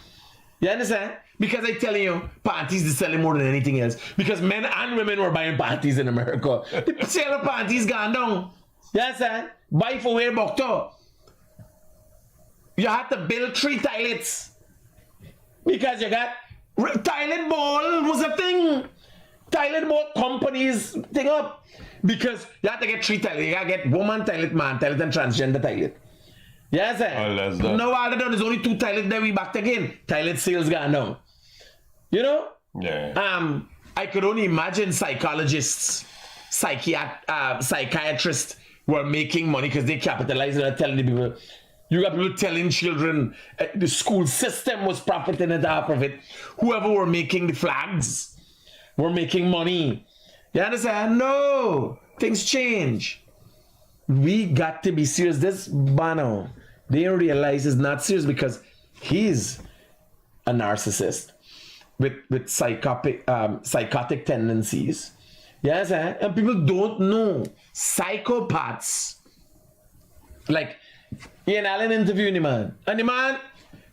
You understand? Because I'm telling you, panties is selling more than anything else. Because men and women were buying panties in America. The sale of panties gone down. You understand? Buy for wear Bokto. You had to build 3 toilets. Because you got toilet bowl was a thing. Toilet bowl companies thing up. Because you have to get 3 toilets. You gotta get woman toilet, man toilet, and transgender toilet. Yes, sir. Oh, that's done. Now all done is only 2 toilets, then we back again. Toilet sales gone down. You know? Yeah. I could only imagine psychologists psychiatrists were making money because they capitalized and are telling the people. You got people telling children the school system was profiting at half of it. Whoever were making the flags were making money. You understand? No, things change. We got to be serious. This Bono, they realize is not serious because he's a narcissist with psychotic tendencies. Yes, and people don't know psychopaths. Like, Ian Allen interviewing the man, and the man,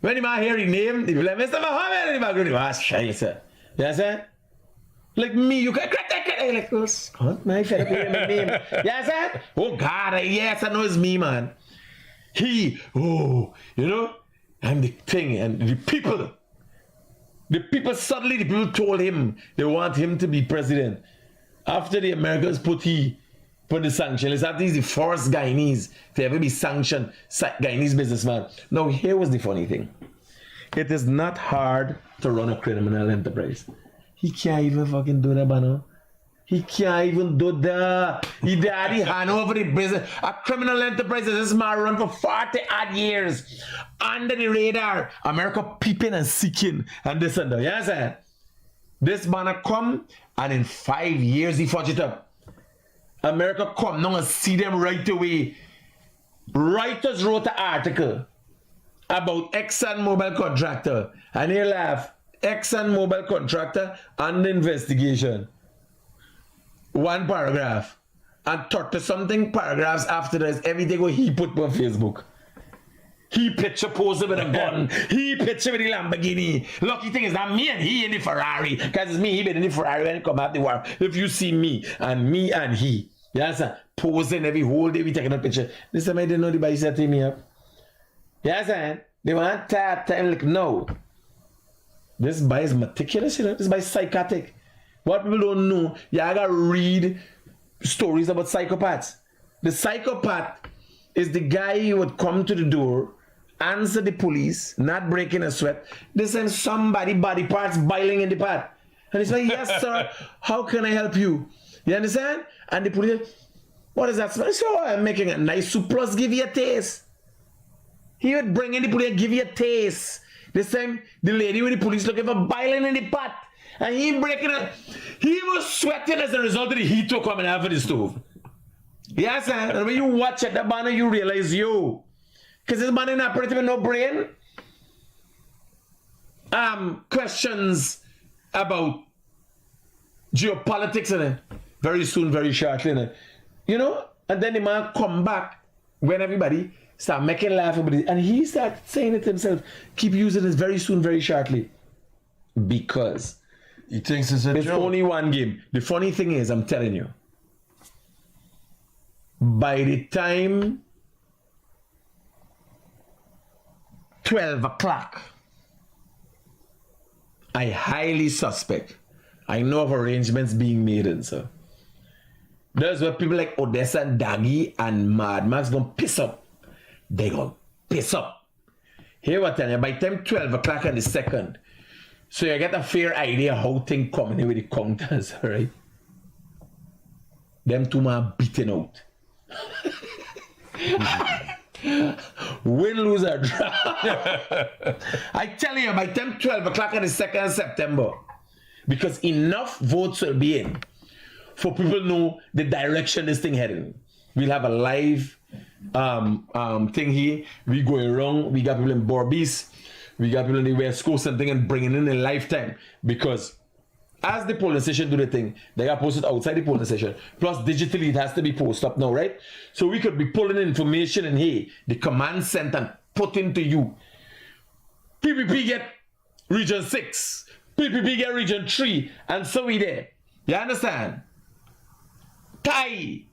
when the man hear his name, he be like, Mr. Muhammad, and the man go, "Ah, shit, sir." Yes, sir. Like me, you can like, what? My fed up my name. Yes, sir. Oh God, yes, I know it's me, man. I'm the thing, and the people suddenly, the people told him they want him to be president. After the Americans put the sanction, it's after he's the first Guyanese to ever be sanctioned Guyanese businessman. Now, here was the funny thing. It is not hard to run a criminal enterprise. He can't even fucking do that, Bano. He can't even do that. He daddy hand over the business. A criminal enterprise this man run for 40 odd years. Under the radar. America peeping and seeking and this and that. Yes, sir. This man come and in 5 years he fudge it up. America come now and see them right away. Writers wrote an article about ExxonMobil contractor and they laugh. ExxonMobil contractor under investigation. One paragraph. And 30-something paragraphs after this, everything what he put on Facebook. He picture posing with a gun. He picture with the Lamborghini. Lucky thing is not me and he in the Ferrari. Because it's me, he been in the Ferrari when he come out the war. If you see me and he. Yes, sir. Posing every whole day we taking a picture. This time I didn't know the body setting me up. Yes, sir. They want that time like no. This guy is meticulous, you know. This guy is psychotic. What people don't know, you gotta read stories about psychopaths. The psychopath is the guy who would come to the door, answer the police, not breaking a sweat. They send somebody body parts boiling in the pot. And he's like, yes, sir, how can I help you? You understand? And the police, what is that smell? So I'm making a nice soup plus give you a taste. He would bring in the police and give you a taste. This time, the lady with the police looking for boiling in the pot. And he breaking it. He was sweating as a result of the heat coming out of the stove. Yes, sir. And when you watch it, that banner, you realize, because this man is operating with no brain. Questions about geopolitics in it. Very soon, very shortly in it. You know? And then the man come back when everybody start making laugh about it. And he start saying it himself. Keep using this very soon, very shortly. Because he thinks it's a there's joke. only one game. The funny thing is, I'm telling you, by the time 12 o'clock, I highly suspect, I know of arrangements being made and so. There's where people like Odessa and Daggy and Mad Max gonna piss up. They gonna piss up. Here what tell you, by the time 12 o'clock on the second, so you get a fair idea how things coming in with the counters, right? Them two man beaten out. Win, lose, or draw. I tell you, by time 12 o'clock on the 2nd of September, because enough votes will be in for people to know the direction this thing heading. We'll have a live thing here. We going around. We got people in Borbis. We got people in the West Coast and thing and bringing in a lifetime. Because as the polling station do the thing, they got posted outside the polling station. Plus digitally it has to be posted up now, right? So we could be pulling information and hey, the command sent and put into you. PPP get region 6. PPP get region 3. And so we there. You understand? Thai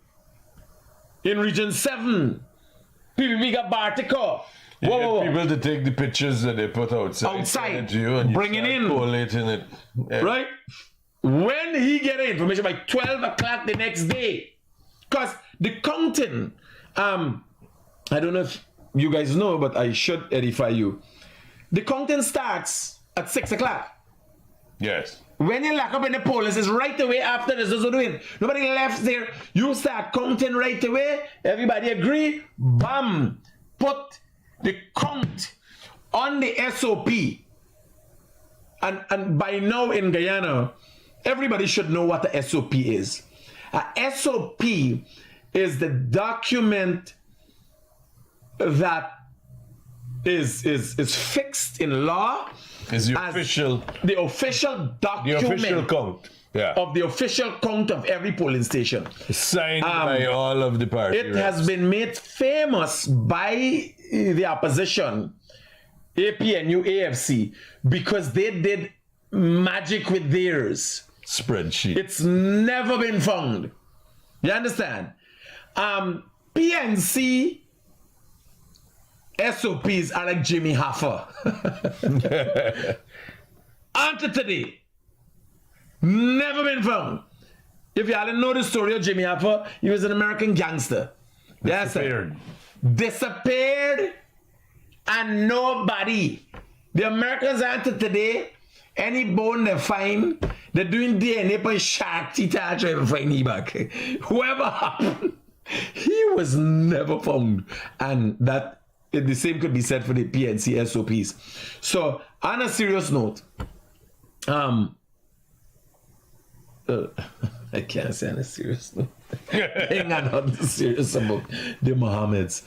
in region 7. PPP got Bartica. You get people to take the pictures that they put outside to you and bring it in, collating it. Yeah. Right? When he get information by 12 o'clock the next day, because the counting, I don't know if you guys know, but I should edify you. The counting starts at 6 o'clock. Yes. When you lock up in the police, it's right away after this is doing. Nobody left there. You start counting right away. Everybody agree. Bam. Put the count on the SOP. And by now in Guyana, everybody should know what the SOP is. A SOP is the document that is fixed in law. Is the as official document count. Yeah. of the official count of every polling station. Signed by all of the parties. It has been made famous by the opposition, APNU, AFC, because they did magic with theirs. Spreadsheet. It's never been found. You understand? PNC SOPs are like Jimmy Hoffa. Until today, never been found. If you all didn't know the story of Jimmy Hoffa, he was an American gangster. Disappeared. Disappeared, and nobody. The Americans until today, any bone they find, they're doing DNA for shark teeth to try to find him back. Whoever happened, he was never found. And that the same could be said for the PNC SOPs. So, on a serious note, I can't say on a serious note. Hang on, not serious about the Mohammeds.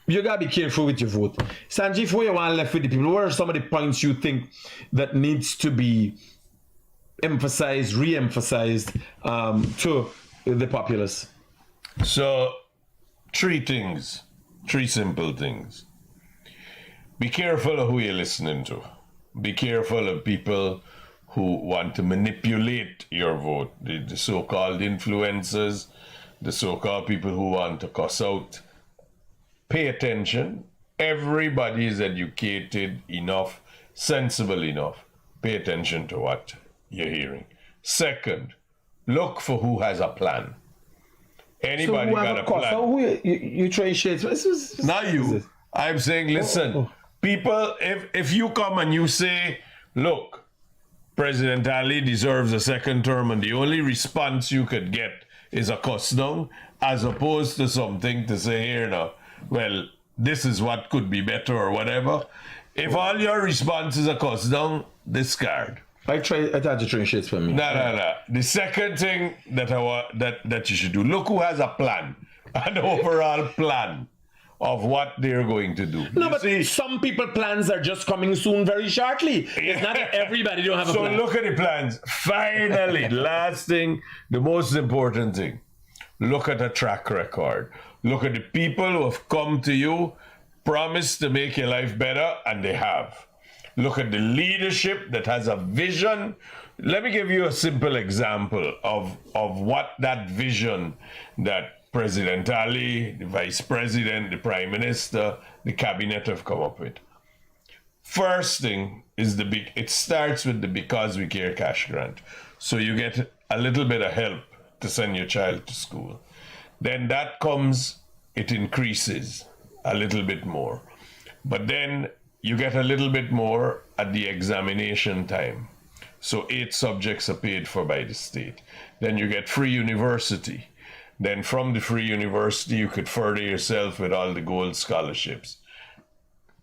You gotta be careful with your vote. Sanjeev, where you want left with the people? What are some of the points you think that needs to be emphasized, re-emphasized to the populace? So, three simple things. Be careful of who you're listening to. Be careful of people who want to manipulate your vote. The so-called influencers, the so-called people who want to cuss out. Pay attention. Everybody is educated enough, sensible enough. Pay attention to what you're hearing. Second, look for who has a plan. Anybody got a plan? So who you try to share? Not you. I'm saying, listen, people, if you come and you say, look, President Ali deserves a second term, and the only response you could get is a cuss down, as opposed to something to say here now, well, this is what could be better or whatever. If all your response is a cuss down, discard. I thought you try shit for me. No. The second thing that I want that you should do, look who has a plan, an overall plan of what they're going to do. No, but some people plans are just coming soon, very shortly. It's not that everybody don't have a plan. So look at the plans. Finally, last thing, the most important thing, look at a track record. Look at the people who have come to you, promised to make your life better, and they have. Look at the leadership that has a vision. Let me give you a simple example of what that vision that President Ali, the Vice President, the Prime Minister, the Cabinet have come up with. First thing is it starts with the Because We Care cash grant. So you get a little bit of help to send your child to school. Then that comes, it increases a little bit more. But then you get a little bit more at the examination time. So 8 subjects are paid for by the state. Then you get free university. Then from the free university, you could further yourself with all the gold scholarships.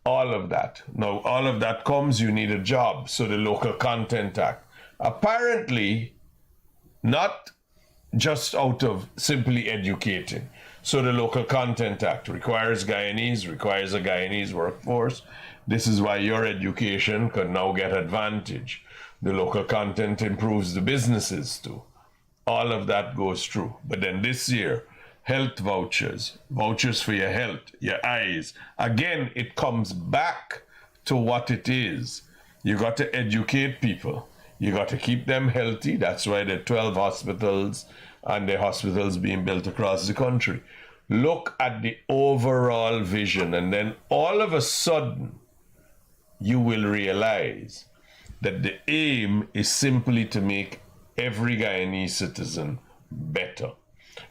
All of that. Now, all of that comes, you need a job. So the Local Content Act. Apparently, not just out of simply educating. So the Local Content Act requires a Guyanese workforce. This is why your education can now get advantage. The local content improves the businesses too. All of that goes through. But then this year, health vouchers for your health, your eyes. Again, it comes back to what it is. You got to educate people. You got to keep them healthy. That's why there are 12 hospitals and the hospitals being built across the country. Look at the overall vision, and then all of a sudden, you will realize that the aim is simply to make every Guyanese citizen better.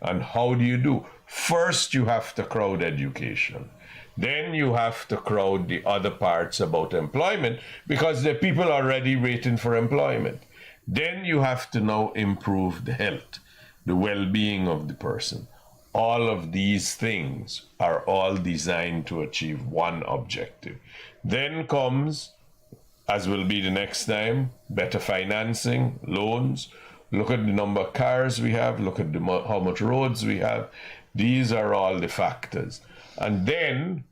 And how do you do? First, you have to crowd education. Then you have to crowd the other parts about employment, because there are people already waiting for employment. Then you have to now improve the health, the well-being of the person. All of these things are all designed to achieve one objective. Then comes, as will be the next time, better financing, loans. Look at the number of cars we have, look at how much roads we have. These are all the factors. And then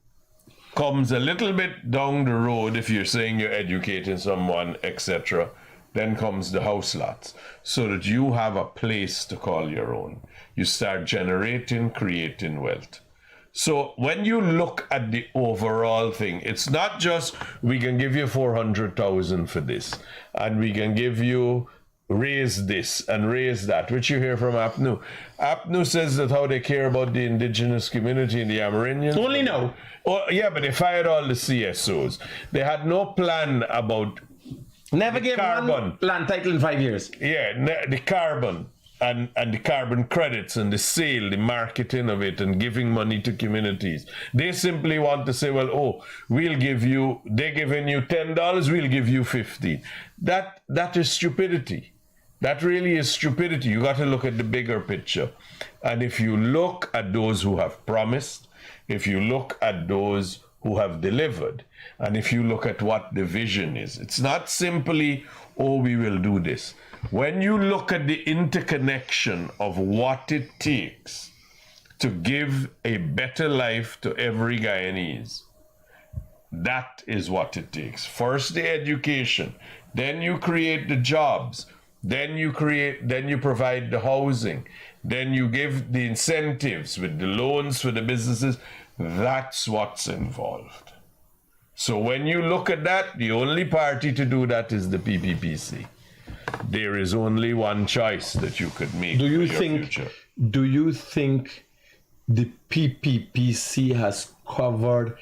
comes a little bit down the road, if you're saying you're educating someone, etc., then comes the house lots, so that you have a place to call your own. You start generating, creating wealth. So when you look at the overall thing, it's not just we can give you 400,000 for this, and we can give you raise this and raise that, which you hear from APNU. APNU says that how they care about the indigenous community in the Amerindians. Only now. Oh, yeah, but they fired all the CSOs. They had no plan about Never gave carbon. one land title in 5 years. Yeah, the carbon and the carbon credits and the sale, the marketing of it and giving money to communities. They simply want to say, well, oh, we'll give you, they're giving you $10, we'll give you 50. That is stupidity. That really is stupidity. You got to look at the bigger picture. And if you look at those who have promised, if you look at those who have delivered, and if you look at what the vision is, it's not simply, oh, we will do this. When you look at the interconnection of what it takes to give a better life to every Guyanese, that is what it takes. First the education, then you create the jobs, then you provide the housing, then you give the incentives with the loans for the businesses. That's what's involved. So when you look at that, the only party to do that is the PPPC. There is only one choice that you could make. Do you for your future. think the PPPC has covered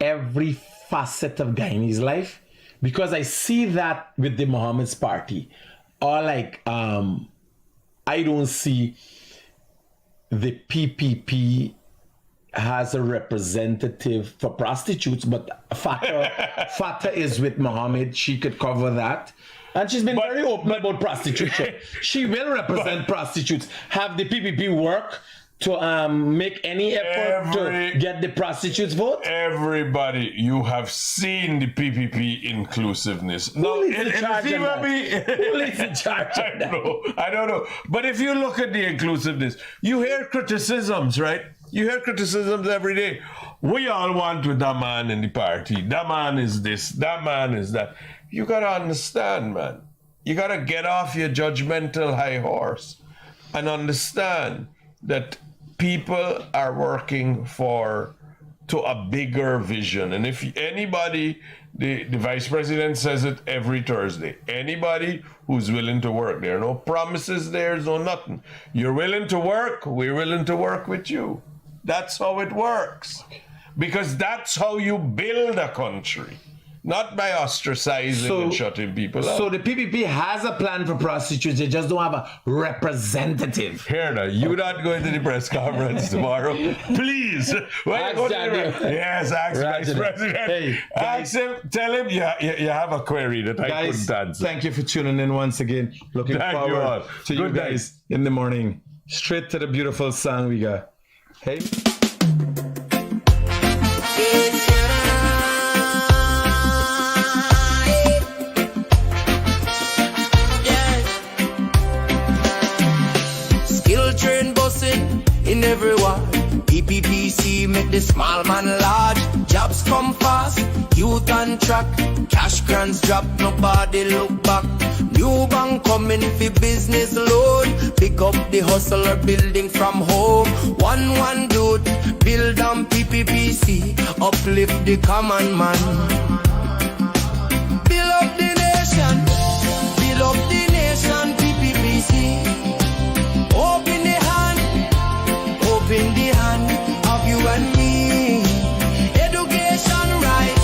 every facet of Guyanese life? Because I see that with the Mohammed's party. Or like, I don't see the PPP has a representative for prostitutes, but Fatah is with Mohammed. She could cover that. And she's been very open about prostitution. She will represent prostitutes. Have the PPP work to make any effort to get the prostitutes vote? Everybody, you have seen the PPP inclusiveness. Who leads in charge of that? Who leads in charge of that? I don't know. But if you look at the inclusiveness, you hear criticisms, right? You hear criticisms every day. We all want with that man in the party. That man is this, that man is that. You got to understand, man. You got to get off your judgmental high horse and understand that people are working to a bigger vision. And if anybody, the vice president says it every Thursday, anybody who's willing to work, there are no promises, there's no nothing. You're willing to work, we're willing to work with you. That's how it works. Because that's how you build a country. Not by ostracizing and shutting people out. So the PPP has a plan for prostitutes, they just don't have a representative. Here now, you're not going to the press conference tomorrow. Please. Yes, ask Vice President. Hey, ask him, tell him you have a query that I couldn't answer. Thank you for tuning in once again. Looking forward to you guys in the morning. Straight to the beautiful song we got. Hey. In everyone, PPPC make the small man large. Jobs come fast, youth on track. Cash grants drop, nobody look back. New bank coming for business loan. Pick up the hustler building from home. One dude, build on PPPC. Uplift the common man. Build up the nation. Build up the nation, PPPC. Open the in the hand of you and me. Education right,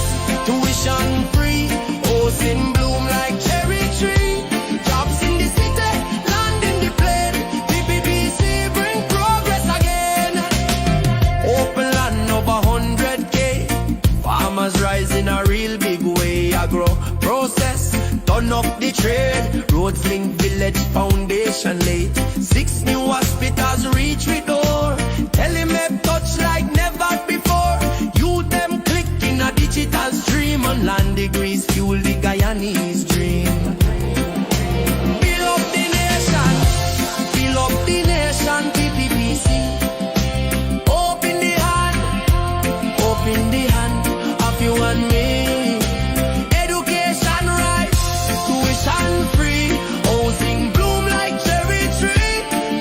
tuition free, ocean bloom like cherry tree. Jobs in the city, land in the plain. PPPC bring progress again. Open land over 100K. Farmers rise in a real big way. Agro process, turn up the trade. Road roads link village foundation laid. 6 new hospitals reach we door. Telemed touch like never before. You them click in a digital stream. On land degrees fuel the Guyanese dream. Build up the nation. Build up the nation, PPPC. Open the hand of you and me. Education right, tuition free, housing bloom like cherry tree.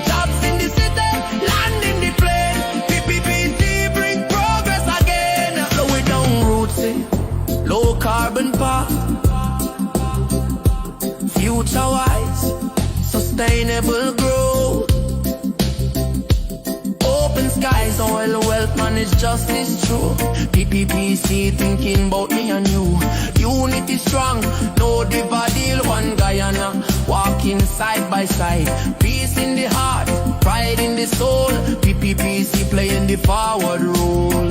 Jobs in the city, land in the plain. PPPC bring progress again. Slow it down roots, low carbon path. Future wise, sustainable growth. Open skies, oil wealth, manage justice true. PPPC thinking about me and you. Unity strong, no divide deal. One Guyana, walking side by side. Peace in the heart, pride in the soul. PPPC playing the forward role.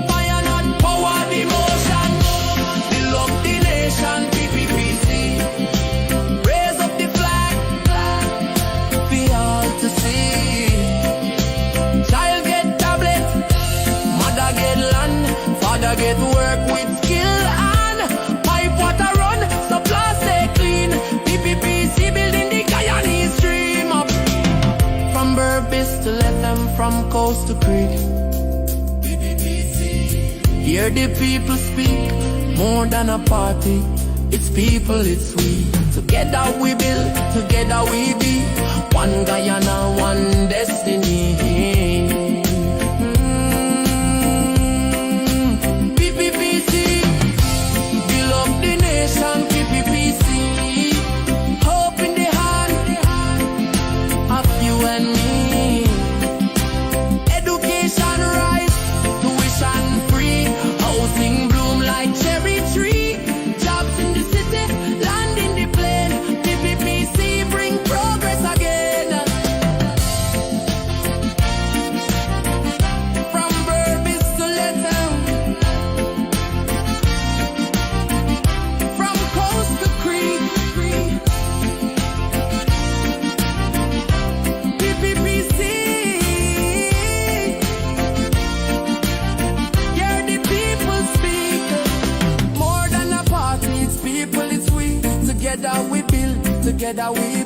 Fire not power the motion. Build up the nation, PPPC. Raise up the flag, for all to see. Child get tablet, mother get land, father get work with skill and pipe water run, supply stay clean. PPPC building the Guyanese dream up. From Burbis to Lethem, from coast to creek. PPPC. Hear the people speak, more than a party. It's people, it's we. Together we build, together we be. One Guyana, one destiny. PPPC, build up the nation. PPPC, hope in the hand of you and me. Education rise, tuition free, housing bloom like cherry tree. Jobs in the city, land in the plain. PPPC bring progress again. From Burbis to Lethem, from coast to creek. PPPC, hear the people speak. More than a party, it's people, it's we. Together we build, together we